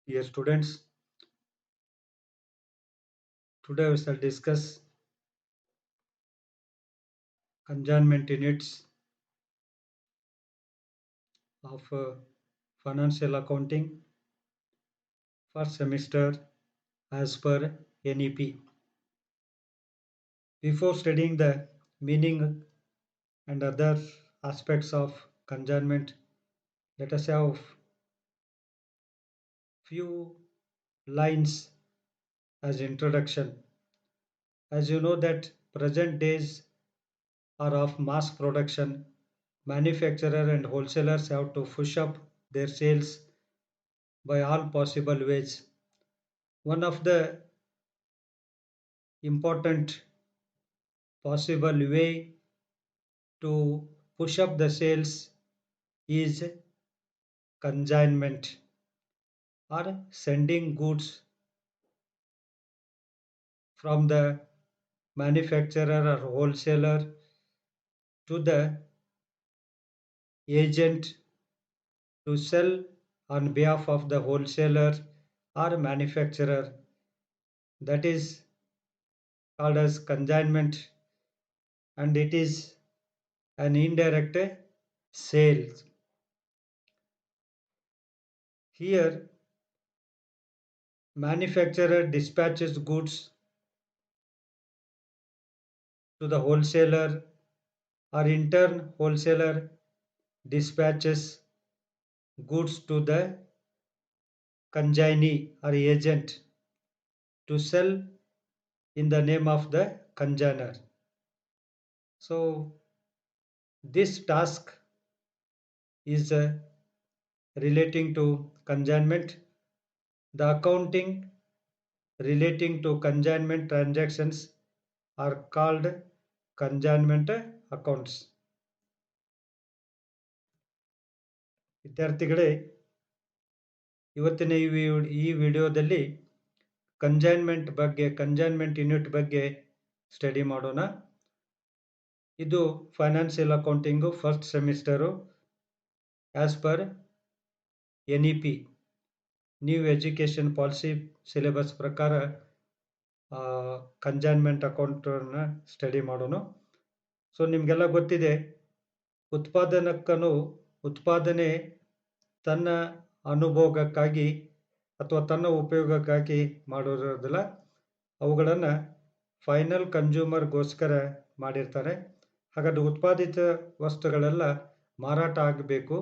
Dear students, today we shall discuss consignment units of financial accounting first semester as per NEP. Before studying the meaning and other aspects of consignment, let us have few lines as introduction. As you know that present days are of mass production, manufacturer and wholesalers have to push up their sales by all possible ways. One of the important possible way to push up the sales is consignment or sending goods from the manufacturer or wholesaler to the agent to sell on behalf of the wholesaler or manufacturer. That is called as consignment, and it is an indirect sale. Here manufacturer dispatches goods to the wholesaler, or in turn wholesaler dispatches goods to the consignee or agent to sell in the name of the consigner. So this task is relating to consignment. The accounting relating to consignment transactions are called consignment accounts. ವಿದ್ಯಾರ್ಥಿಗಳೇ, ಇವತ್ತಿನ ಈ ವಿಡಿಯೋದಲ್ಲಿ consignment unit ಬಗ್ಗೆ study ಮಾಡೋಣ. ಇದು financial accounting first semester as per NEP new education policy syllabus ಪ್ರಕಾರ consignment ಅಕೌಂಟನ್ನು study ಮಾಡೋಣ. ಸೊ ನಿಮಗೆಲ್ಲ ಗೊತ್ತಿದೆ, ಉತ್ಪಾದನೆ ತನ್ನ ಅನುಭೋಗಕ್ಕಾಗಿ ಅಥವಾ ತನ್ನ ಉಪಯೋಗಕ್ಕಾಗಿ ಮಾಡೋದಿಲ್ಲ, ಅವುಗಳನ್ನು ಫೈನಲ್ ಕನ್ಸ್ಯೂಮರ್ಗೋಸ್ಕರ ಮಾಡಿರ್ತಾರೆ. ಹಾಗಾದ್ರೆ ಉತ್ಪಾದಿತ ವಸ್ತುಗಳೆಲ್ಲ ಮಾರಾಟ ಆಗಬೇಕು.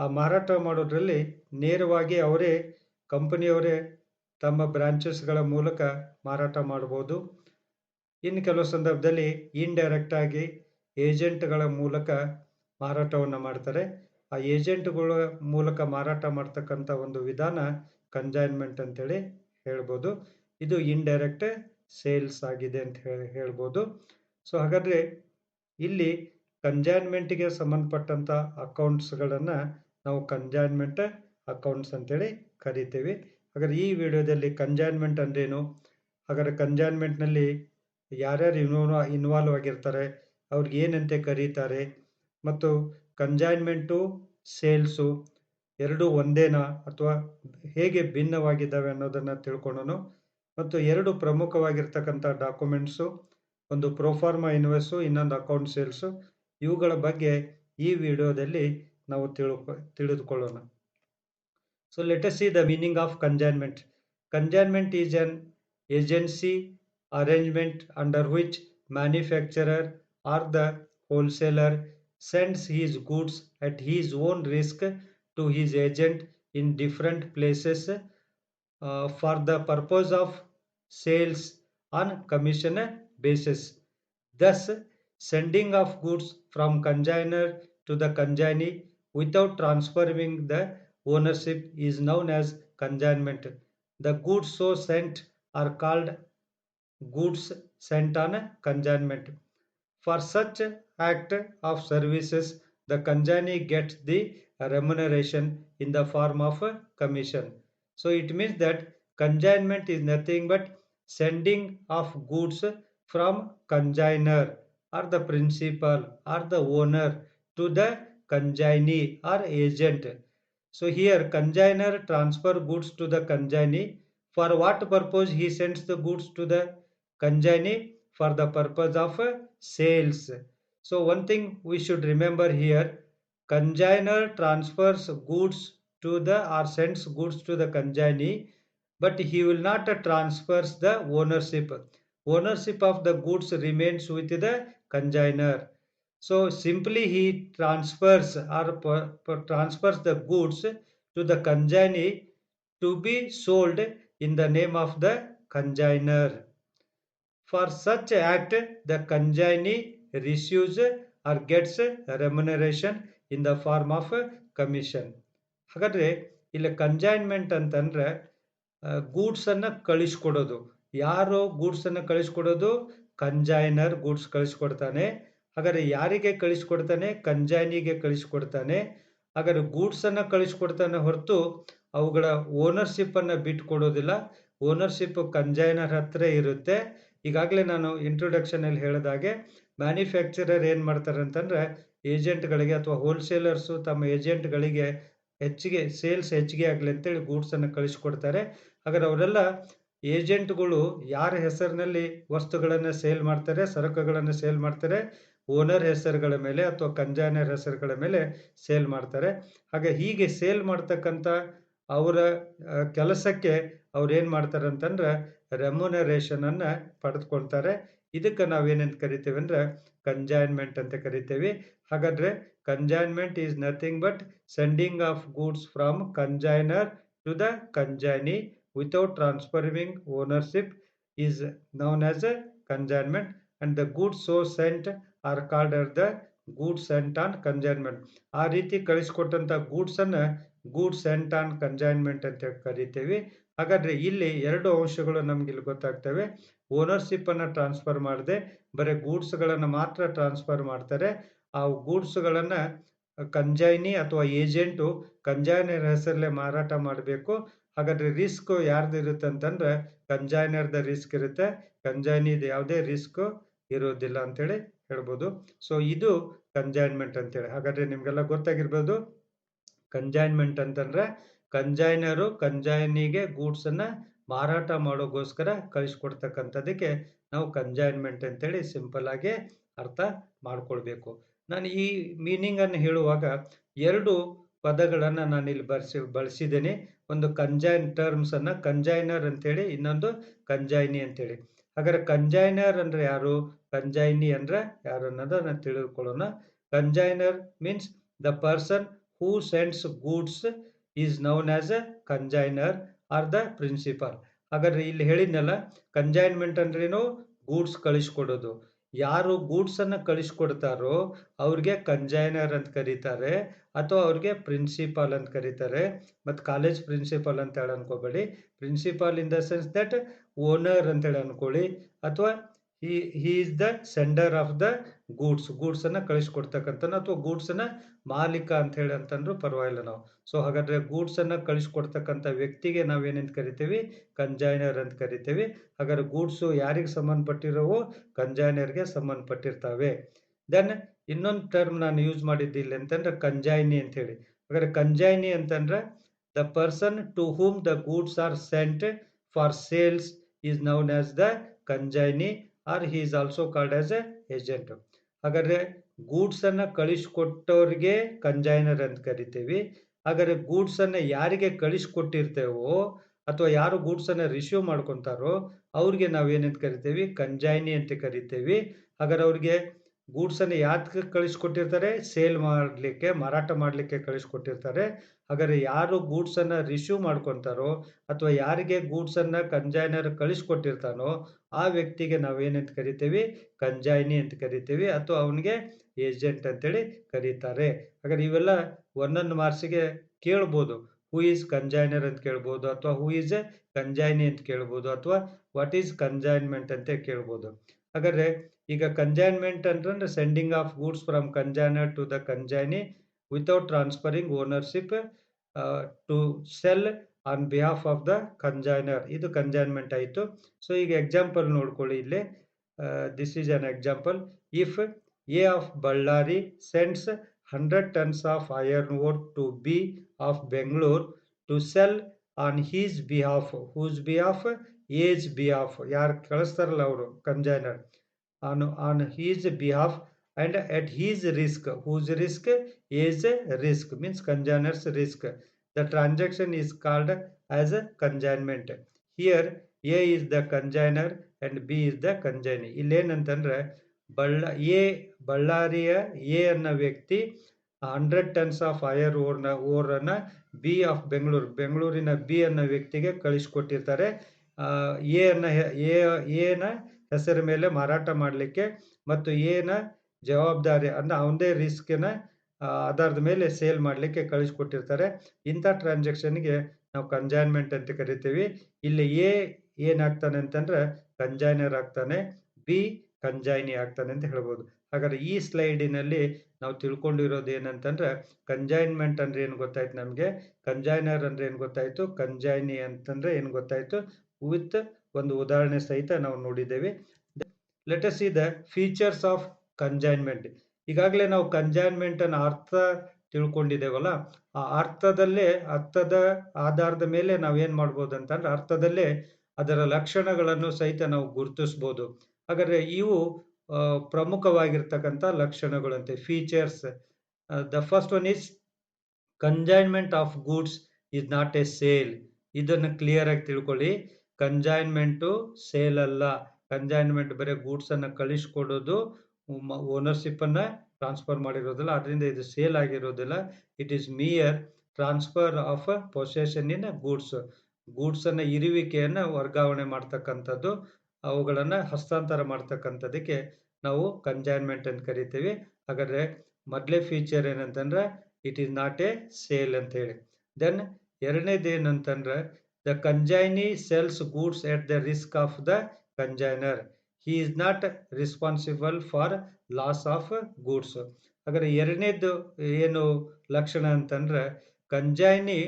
ಆ ಮಾರಾಟ ಮಾಡೋದ್ರಲ್ಲಿ ನೇರವಾಗಿ ಕಂಪನಿಯವರೇ ತಮ್ಮ ಬ್ರಾಂಚಸ್ಗಳ ಮೂಲಕ ಮಾರಾಟ ಮಾಡ್ಬೋದು. ಇನ್ನು ಕೆಲವು ಸಂದರ್ಭದಲ್ಲಿ ಇಂಡೈರೆಕ್ಟ್ ಆಗಿ ಏಜೆಂಟ್ಗಳ ಮೂಲಕ ಮಾರಾಟವನ್ನು ಮಾಡ್ತಾರೆ. ಆ ಏಜೆಂಟ್ಗಳ ಮೂಲಕ ಮಾರಾಟ ಮಾಡ್ತಕ್ಕಂಥ ಒಂದು ವಿಧಾನ ಕನ್ಸೈನ್ಮೆಂಟ್ ಅಂತೇಳಿ ಹೇಳ್ಬೋದು. ಇದು ಇಂಡೈರೆಕ್ಟ್ ಸೇಲ್ಸ್ ಆಗಿದೆ ಅಂತ ಹೇಳ್ಬೋದು. ಸೊ ಹಾಗಾದ್ರೆ ಇಲ್ಲಿ ಕನ್ಸೈನ್ಮೆಂಟ್ಗೆ ಸಂಬಂಧಪಟ್ಟಂತ ಅಕೌಂಟ್ಸ್ಗಳನ್ನು ನಾವು ಕನ್ಸೈನ್ಮೆಂಟ್ ಅಕೌಂಟ್ಸ್ ಅಂತೇಳಿ ಕರಿತೀವಿ. ಹಾಗಾದ್ರೆ ಈ ವಿಡಿಯೋದಲ್ಲಿ ಕನ್ಸೈನ್ಮೆಂಟ್ ಅಂದ್ರೇನು, ಹಾಗಾದ್ರೆ ಕನ್ಸೈನ್ಮೆಂಟ್ನಲ್ಲಿ ಯಾರ್ಯಾರು ಇನ್ವಾಲ್ವ್ ಆಗಿರ್ತಾರೆ, ಅವ್ರಿಗೆ ಏನಂತೆ ಕರೀತಾರೆ, ಮತ್ತು ಕನ್ಸೈನ್ಮೆಂಟು ಸೇಲ್ಸು ಎರಡು ಒಂದೇನಾ ಅಥವಾ ಹೇಗೆ ಭಿನ್ನವಾಗಿದ್ದಾವೆ ಅನ್ನೋದನ್ನು ತಿಳ್ಕೊಳ್ಳೋಣ. ಮತ್ತು ಎರಡು ಪ್ರಮುಖವಾಗಿರ್ತಕ್ಕಂಥ ಡಾಕ್ಯುಮೆಂಟ್ಸು, ಒಂದು ಪ್ರೊಫಾರ್ಮಾ ಇನ್ವಾಯ್ಸು, ಇನ್ನೊಂದು ಅಕೌಂಟ್ ಸೇಲ್ಸು, ಇವುಗಳ ಬಗ್ಗೆ ಈ ವಿಡಿಯೋದಲ್ಲಿ ನಾವು ತಿಳಿದುಕೊಳ್ಳೋಣ. So let us see the meaning of consignment. Consignment is an agency arrangement under which manufacturer or the wholesaler sends his goods at his own risk to his agent in different places for the purpose of sales on commission basis. Thus, sending of goods from consignor to the consignee without transferring the ownership is known as consignment. The goods so sent are called goods sent on consignment. For such act of services, the consignee gets the remuneration in the form of a commission. So it means that consignment is nothing but sending of goods from consignor or the principal or the owner to the consignee or agent. So here consignor transfer goods to the consignee. For what purpose he sends the goods to the consignee? For the purpose of sales. So one thing we should remember here, consignor transfers goods to the or sends goods to the consignee, but he will not transfers the ownership. Ownership of the goods remains with the consignor. So simply he transfers or transfers the goods to the consignee to be sold in the name of the consignor. For such act, the consignee receives or gets remuneration in the form of commission. ಹಾಗಾದ್ರೆ ಇಲ್ಲಿ consignment ಅಂತಂದ್ರೆ goods ಅನ್ನ ಕಳಿಸ್ಕೊಡೋದು. ಯಾರು goods ಅನ್ನ ಕಳಿಸ್ಕೊಡೋದು? Consignor goods ಕಳಿಸ್ಕೊಡ್ತಾನೆ. ಹಾಗಾದ್ರೆ ಯಾರಿಗೆ ಕಳಿಸ್ಕೊಡ್ತಾನೆ? ಕನ್ಸೈನಿಗೆ ಕಳಿಸ್ಕೊಡ್ತಾನೆ. ಹಾಗಾದ್ರೆ goods ಅನ್ನ ಕಳಿಸ್ಕೊಡ್ತಾನೆ ಹೊರತು ಅವುಗಳ ಓನರ್ಶಿಪ್ ಅನ್ನ ಬಿಟ್ಕೊಡೋದಿಲ್ಲ. ಓನರ್ಶಿಪ್ ಕನ್ಸೈನರ್ ಹತ್ರ ಇರುತ್ತೆ. ಈಗಾಗಲೇ ನಾನು ಇಂಟ್ರೊಡಕ್ಷನ್ ಅಲ್ಲಿ ಹೇಳಿದಾಗೆ ಮ್ಯಾನುಫ್ಯಾಕ್ಚರರ್ ಏನ್ ಮಾಡ್ತಾರೆ ಅಂತಂದ್ರೆ ಏಜೆಂಟ್ಗಳಿಗೆ ಅಥವಾ ಹೋಲ್ಸೇಲರ್ಸು ತಮ್ಮ ಏಜೆಂಟ್ಗಳಿಗೆ ಹೆಚ್ಚಿಗೆ ಸೇಲ್ಸ್ ಹೆಚ್ಚಿಗೆ ಆಗಲಿ ಅಂತೇಳಿ ಗೂಡ್ಸ್ ಅನ್ನು ಕಳಿಸ್ಕೊಡ್ತಾರೆ. ಹಾಗಾದ್ರೆ ಅವರೆಲ್ಲ ಏಜೆಂಟ್ಗಳು ಯಾರ ಹೆಸರಿನಲ್ಲಿ ವಸ್ತುಗಳನ್ನು ಸೇಲ್ ಮಾಡ್ತಾರೆ, ಸರಕುಗಳನ್ನು ಸೇಲ್ ಮಾಡ್ತಾರೆ? ಓನರ್ ಹೆಸರುಗಳ ಮೇಲೆ ಅಥವಾ ಕನ್ಸೈನರ್ ಹೆಸರುಗಳ ಮೇಲೆ ಸೇಲ್ ಮಾಡ್ತಾರೆ. ಹಾಗೆ ಹೀಗೆ ಸೇಲ್ ಮಾಡ್ತಕ್ಕಂಥ ಅವರ ಕೆಲಸಕ್ಕೆ ಅವ್ರು ಏನ್ ಮಾಡ್ತಾರೆ ಅಂತಂದ್ರೆ ರೆಮ್ಯುನರೇಷನ್ ಅನ್ನ ಪಡೆದುಕೊಳ್ತಾರೆ. ಇದಕ್ಕೆ ನಾವೇನಂತ ಕರಿತೇವೆ ಅಂದ್ರೆ ಕನ್ಸೈನ್ಮೆಂಟ್ ಅಂತ ಕರಿತೇವೆ. ಹಾಗಾದ್ರೆ consignment is nothing but sending of goods from consignor to the consignee without transferring ownership is known as a consignment, and the goods so sent are called as the goods sent on consignment. ಆ ರೀತಿ ಕಳಿಸ್ಕೊಟ್ಟಂತ goods ಅನ್ನ goods scent on consignment ಅಂತ ಕರಿತೇವೆ. ಹಾಗಾದ್ರೆ ಇಲ್ಲಿ ಎರಡು ಅಂಶಗಳು ನಮ್ಗೆ ಇಲ್ಲಿ ಗೊತ್ತಾಗ್ತವೆ. ಓನರ್ಶಿಪ್ ಅನ್ನ ಟ್ರಾನ್ಸ್ಫರ್ ಮಾಡದೆ ಬರೀ ಗೂಡ್ಸ್ ಗಳನ್ನ ಮಾತ್ರ ಟ್ರಾನ್ಸ್ಫರ್ ಮಾಡ್ತಾರೆ. ಆ ಗೂಡ್ಸ್ ಗಳನ್ನ ಕನ್ಸೈನಿ ಅಥವಾ ಏಜೆಂಟು ಕನ್ಸೈನರ್ ಹೆಸರಲ್ಲೇ ಮಾರಾಟ ಮಾಡಬೇಕು. ಹಾಗಾದ್ರೆ ರಿಸ್ಕ್ ಯಾರ್ದು ಇರುತ್ತೆ ಅಂತಂದ್ರೆ ಕನ್ಸೈನರ್ದ ರಿಸ್ಕ್ ಇರುತ್ತೆ, ಕನ್ಸೈನಿದು ಯಾವುದೇ ರಿಸ್ಕ್ ಇರೋದಿಲ್ಲ ಅಂತೇಳಿ ಹೇಳ್ಬೋದು. ಸೊ ಇದು ಕನ್ಸೈನ್ಮೆಂಟ್ ಅಂತೇಳಿ. ಹಾಗಾದ್ರೆ ನಿಮ್ಗೆಲ್ಲ ಗೊತ್ತಾಗಿರ್ಬೋದು ಕನ್ಸೈನ್ಮೆಂಟ್ ಅಂತಂದ್ರೆ ಕನ್ಸೈನರು ಕನ್ಸೈನಿಗೆ ಗೂಡ್ಸ್ ಅನ್ನ ಮಾರಾಟ ಮಾಡೋಗೋಸ್ಕರ ಕಳಿಸ್ಕೊಡ್ತಕ್ಕಂಥದಕ್ಕೆ ನಾವು ಕನ್ಸೈನ್ಮೆಂಟ್ ಅಂತೇಳಿ ಸಿಂಪಲ್ ಆಗಿ ಅರ್ಥ ಮಾಡ್ಕೊಳ್ಬೇಕು. ನಾನು ಈ ಮೀನಿಂಗ್ ಅನ್ನು ಹೇಳುವಾಗ ಎರಡು ಪದಗಳನ್ನ ನಾನು ಇಲ್ಲಿ ಬಳಸಿದ್ದೇನೆ. ಒಂದು ಕನ್ಸೈನ್ ಟರ್ಮ್ಸ್ ಅನ್ನ, ಕನ್ಸೈನರ್ ಅಂತೇಳಿ, ಇನ್ನೊಂದು ಕನ್ಸೈನಿ ಅಂತೇಳಿ. ಹಾಗಾದ್ರೆ ಕನ್ಸೈನರ್ ಅಂದ್ರೆ ಯಾರು, ಕನ್ಸೈನಿ ಅಂದ್ರೆ ಯಾರು ಅನ್ನೋದನ್ನ ತಿಳಿದುಕೊಳ್ಳೋಣ. Consignor means the person who sends goods is known as a consignor are the principal. ಹಾಗಾದ್ರೆ ಇಲ್ಲಿ ಹೇಳಿದ್ನಲ್ಲ, ಕನ್ಸೈನ್ಮೆಂಟ್ ಅಂದ್ರೇನು? ಗೂಡ್ಸ್ ಕಳಿಸ್ಕೊಡೋದು. ಯಾರು ಗೂಡ್ಸ್ ಅನ್ನ ಕಳಿಸ್ಕೊಡ್ತಾರೋ ಅವ್ರಿಗೆ ಕನ್ಸೈನರ್ ಅಂತ ಕರೀತಾರೆ ಅಥವಾ ಅವ್ರಿಗೆ ಪ್ರಿನ್ಸಿಪಾಲ್ ಅಂತ ಕರೀತಾರೆ. ಮತ್ತು ಕಾಲೇಜ್ ಪ್ರಿನ್ಸಿಪಾಲ್ ಅಂತ ಹೇಳಿ ಅನ್ಕೋಬೇಡಿ. Principal in the sense that owner ಅಂತೇಳಿ ಅನ್ಕೊಳ್ಳಿ, ಅಥವಾ he is the sender of the goods ಅನ್ನ ಕಳಿಸ್ಕೊಡ್ತಕ್ಕಂಥ ಅಥವಾ ಗೂಡ್ಸ್ ಅನ್ನ ಮಾಲೀಕ ಅಂತ ಹೇಳಿ ಅಂತಂದ್ರು ಪರವಾಗಿಲ್ಲ ನಾವು. ಸೊ ಹಾಗಾದ್ರೆ ಗೂಡ್ಸ್ ಅನ್ನ ಕಳಿಸ್ಕೊಡ್ತಕ್ಕಂಥ ವ್ಯಕ್ತಿಗೆ ನಾವೇನಂತ ಕರಿತೇವೆ? ಕನ್ಸೈನರ್ ಅಂತ ಕರಿತೇವೆ. ಹಾಗಾದ್ರೆ ಗೂಡ್ಸ್ ಯಾರಿಗೆ ಸಂಬಂಧಪಟ್ಟಿರೋವು? ಕನ್ಸೈನರ್ಗೆ ಸಂಬಂಧಪಟ್ಟಿರ್ತವೆ. ದೆನ್ ಇನ್ನೊಂದು ಟರ್ಮ್ ನಾನು ಯೂಸ್ ಮಾಡಿದ್ದಿಲ್ಲ ಅಂತಂದ್ರೆ ಕನ್ಸೈನಿ ಅಂತ ಹೇಳಿ. ಹಾಗಾದ್ರೆ ಕನ್ಸೈನಿ ಅಂತಂದ್ರೆ the person to whom the goods are sent for sales is known as the consignee or he is also called as a agent. ಹಾಗಾದ್ರೆ ಗೂಡ್ಸ್ ಅನ್ನ ಕಳಿಸ್ಕೊಟ್ಟವ್ರಿಗೆ ಕನ್ಸೈನರ್ ಅಂತ ಕರಿತೀವಿ. ಹಾಗಾದ್ರೆ ಗೂಡ್ಸ್ ಅನ್ನ ಯಾರಿಗೆ ಕಳಿಸ್ಕೊಟ್ಟಿರ್ತೇವೋ ಅಥವಾ ಯಾರು ಗೂಡ್ಸ್ ಅನ್ನ ರಿಸೀವ್ ಮಾಡ್ಕೊಂತಾರೋ ಅವ್ರಿಗೆ ನಾವೇನಂತ ಕರಿತೀವಿ? ಕನ್ಸೈನಿ ಅಂತ ಕರಿತೀವಿ. ಹಾಗಾದ್ರೆ ಅವ್ರಿಗೆ ಗೂಡ್ಸ್ ಅನ್ನ ಯಾಕೆ ಕಳಿಸ್ಕೊಟ್ಟಿರ್ತಾರೆ? ಸೇಲ್ ಮಾಡಲಿಕ್ಕೆ, ಮಾರಾಟ ಮಾಡಲಿಕ್ಕೆ ಕಳಿಸ್ಕೊಟ್ಟಿರ್ತಾರೆ. ಹಾಗಾದ್ರೆ ಯಾರು ಗೂಡ್ಸ್ ಅನ್ನ ರಿಸೀವ್ ಮಾಡ್ಕೊಂತಾರೋ ಅಥವಾ ಯಾರಿಗೆ ಗೂಡ್ಸ್ ಅನ್ನ ಕನ್ಸೈನರ್ ಕಳಿಸ್ಕೊಟ್ಟಿರ್ತಾನೋ ಆ ವ್ಯಕ್ತಿಗೆ ನಾವೇನಂತ ಕರಿತೀವಿ? ಕನ್ಸೈನಿ ಅಂತ ಕರಿತೀವಿ, ಅಥವಾ ಅವನಿಗೆ ಏಜೆಂಟ್ ಅಂತೇಳಿ ಕರೀತಾರೆ. ಹಾಗಾದ್ರೆ ಇವೆಲ್ಲ ಒಂದೊಂದು ಮಾರ್ಕ್ಸಿಗೆ ಕೇಳ್ಬೋದು. ಹೂ ಈಸ್ ಕನ್ಸೈನರ್ ಅಂತ ಕೇಳ್ಬೋದು, ಅಥವಾ ಹೂ ಈಸ್ ಎ ಕನ್ಸೈನಿ ಅಂತ ಕೇಳ್ಬೋದು, ಅಥವಾ ವಾಟ್ ಈಸ್ ಕನ್ಸೈನ್ಮೆಂಟ್ ಅಂತ ಕೇಳ್ಬೋದು. ಹಾಗಾದ್ರೆ ಈಗ ಕನ್ಸೈನ್ಮೆಂಟ್ ಅಂತಂದ್ರೆ sending of goods from consignor to the consignee without transferring ownership to sell on behalf of the consignor. ಇದು ಕನ್ಸೈನ್ಮೆಂಟ್ ಆಯಿತು. ಸೊ ಈಗ ಎಕ್ಸಾಂಪಲ್ ನೋಡ್ಕೊಳ್ಳಿ ಇಲ್ಲಿ. This is an example. If a of Ballari sends 100 tons of iron ore to B of Bangalore to sell on his behalf. Whose behalf? A's behalf. ಯಾರು ಕಳಿಸ್ತಾರಲ್ಲ ಅವರು ಕಂಜೈನರ್, on his behalf and at his risk. Whose risk? A's risk, means consignor's risk. The transaction is called as a consignment. Here A is the consignor and B is the consignee. ಇಲ್ಲೇನಂತಂದ್ರೆ A ಬಳ್ಳಾರಿಯ A ಅನ್ನೋ ವ್ಯಕ್ತಿ 100 tons of ಓರನ್ನ B of ಬೆಂಗಳೂರಿನ B ಅನ್ನೋ ವ್ಯಕ್ತಿಗೆ ಕಳಿಸ್ಕೊಟ್ಟಿರ್ತಾರೆ. ಎನ ಹೆಸರ ಮೇಲೆ ಮಾರಾಟ ಮಾಡಲಿಕ್ಕೆ ಮತ್ತು ಎನ ಜವಾಬ್ದಾರಿ ಅಂದ್ರೆ ಅವನದೇ ರಿಸ್ಕ್ನ ಆಧಾರದ ಮೇಲೆ ಸೇಲ್ ಮಾಡಲಿಕ್ಕೆ ಕಳಿಸ್ಕೊಟ್ಟಿರ್ತಾರೆ. ಇಂಥ ಟ್ರಾನ್ಸಾಕ್ಷನ್ಗೆ ನಾವು ಕನ್ಸೈನ್ಮೆಂಟ್ ಅಂತ ಕರಿತೀವಿ. ಇಲ್ಲಿ ಎ ಏನಾಗ್ತಾನೆ ಅಂತಂದ್ರೆ ಕನ್ಸೈನರ್ ಆಗ್ತಾನೆ, ಬಿ ಕನ್ಸೈನಿ ಆಗ್ತಾನೆ ಅಂತ ಹೇಳ್ಬೋದು. ಹಾಗಾದ್ರೆ ಈ ಸ್ಲೈಡಿನಲ್ಲಿ ನಾವು ತಿಳ್ಕೊಂಡಿರೋದು ಏನಂತಂದ್ರೆ ಕನ್ಸೈನ್ಮೆಂಟ್ ಅಂದ್ರೆ ಏನು ಗೊತ್ತಾಯ್ತು ನಮಗೆ, ಕನ್ಸೈನರ್ ಅಂದ್ರೆ ಏನು ಗೊತ್ತಾಯ್ತು, ಕನ್ಸೈನಿ ಅಂತಂದ್ರೆ ಏನು ಗೊತ್ತಾಯ್ತು, ವಿತ್ ಒಂದು ಉದಾಹರಣೆ ಸಹಿತ ನಾವು ನೋಡಿದ್ದೇವೆ. Let us see the features of consignment. ಈಗಾಗಲೇ ನಾವು ಕನ್ಸೈನ್ಮೆಂಟ್ ಅನ್ನ ಅರ್ಥ ತಿಳ್ಕೊಂಡಿದ್ದೇವಲ್ಲ, ಆ ಅರ್ಥದ ಆಧಾರದ ಮೇಲೆ ನಾವೇನ್ ಮಾಡ್ಬೋದು ಅಂತಂದ್ರೆ ಅರ್ಥದಲ್ಲೇ ಅದರ ಲಕ್ಷಣಗಳನ್ನು ಸಹಿತ ನಾವು ಗುರುತಿಸ್ಬೋದು. ಹಾಗಾದ್ರೆ ಇವು ಪ್ರಮುಖವಾಗಿರ್ತಕ್ಕಂಥ ಲಕ್ಷಣಗಳಂತೆ, features. The first one is consignment of goods is not a sale. ಇದನ್ನು ಕ್ಲಿಯರ್ ಆಗಿ ತಿಳ್ಕೊಳ್ಳಿ. ಕನ್ಸೈನ್ಮೆಂಟು ಸೇಲ್ ಅಲ್ಲ. ಕನ್ಸೈನ್ಮೆಂಟ್ ಬರೀ ಗೂಡ್ಸ್ ಅನ್ನ ಕಳಿಸ್ಕೊಡೋದು, ಓನರ್ಶಿಪ್ ಅನ್ನ ಟ್ರಾನ್ಸ್ಫರ್ ಮಾಡಿರೋದಿಲ್ಲ, ಅದರಿಂದ ಇದು ಸೇಲ್ ಆಗಿರೋದಿಲ್ಲ. It is mere transfer of possession in goods. Goods ಅನ್ನ ಇರುವಿಕೆಯನ್ನ ವರ್ಗಾವಣೆ ಮಾಡ್ತಕ್ಕಂಥದ್ದು, ಅವುಗಳನ್ನ ಹಸ್ತಾಂತರ ಮಾಡ್ತಕ್ಕಂಥದಕ್ಕೆ ನಾವು ಕನ್ಸೈನ್ಮೆಂಟ್ ಅಂತ ಕರಿತೀವಿ. ಹಾಗಾದ್ರೆ ಮೊದಲೇ ಫೀಚರ್ ಏನಂತಂದ್ರೆ it is not a sale ಅಂತ ಹೇಳಿ. ದೆನ್ ಎರಡನೇದು ಏನಂತಂದ್ರೆ the consignee cells goods at the risk of the consignor. He is not responsible for loss of goods. ಹಾಗಾದ್ರೆ ಎರಡನೇದು ಏನು ಲಕ್ಷಣ ಅಂತಂದ್ರೆ ಕನ್ಸೈನಿ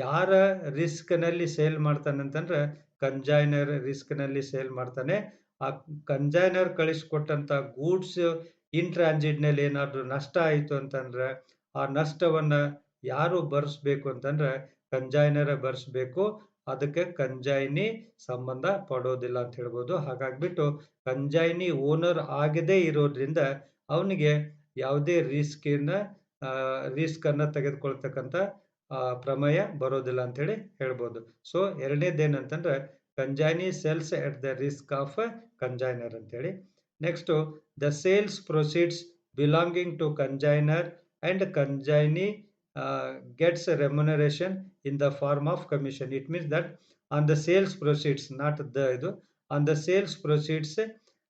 ಯಾರ ರಿಸ್ಕ್ ನಲ್ಲಿ ಸೇಲ್ ಮಾಡ್ತಾನೆ ಅಂತಂದ್ರೆ ಕನ್ಸೈನರ್ ರಿಸ್ಕ್ ನಲ್ಲಿ ಸೇಲ್ ಮಾಡ್ತಾನೆ. ಆ ಕನ್ಸೈನರ್ ಕಳಿಸ್ಕೊಟ್ಟಂತ ಗೂಡ್ಸ್ ಇನ್ ಟ್ರಾನ್ಸಿಟ್ ನಲ್ಲಿ ಏನಾದ್ರು ನಷ್ಟ ಆಯಿತು ಅಂತಂದ್ರೆ ಆ ನಷ್ಟವನ್ನ ಯಾರು ಭರಿಸ್ಬೇಕು ಅಂತಂದ್ರೆ ಕನ್ಸೈನರ್ ಭರಿಸ್ಬೇಕು. ಅದಕ್ಕೆ ಕನ್ಸೈನಿ ಸಂಬಂಧ ಪಡೋದಿಲ್ಲ ಅಂತ ಹೇಳ್ಬೋದು. ಹಾಗಾಗ್ಬಿಟ್ಟು ಕನ್ಸೈನಿ ಓನರ್ ಆಗದೇ ಇರೋದ್ರಿಂದ ಅವನಿಗೆ ಯಾವುದೇ ರಿಸ್ಕ್ ಅನ್ನ ತೆಗೆದುಕೊಳ್ತಕ್ಕಂಥ ಪ್ರಮೇಯ ಬರೋದಿಲ್ಲ ಅಂತ ಹೇಳಿ ಹೇಳ್ಬೋದು. ಸೊ ಎರಡನೇದೇನಂತಂದ್ರೆ consignee sells at the risk of consignor ಅಂತೇಳಿ. Next the sales proceeds belonging to consignor and consignee gets a remuneration in the form of commission. It means that on the sales proceeds, not the on the sales proceeds,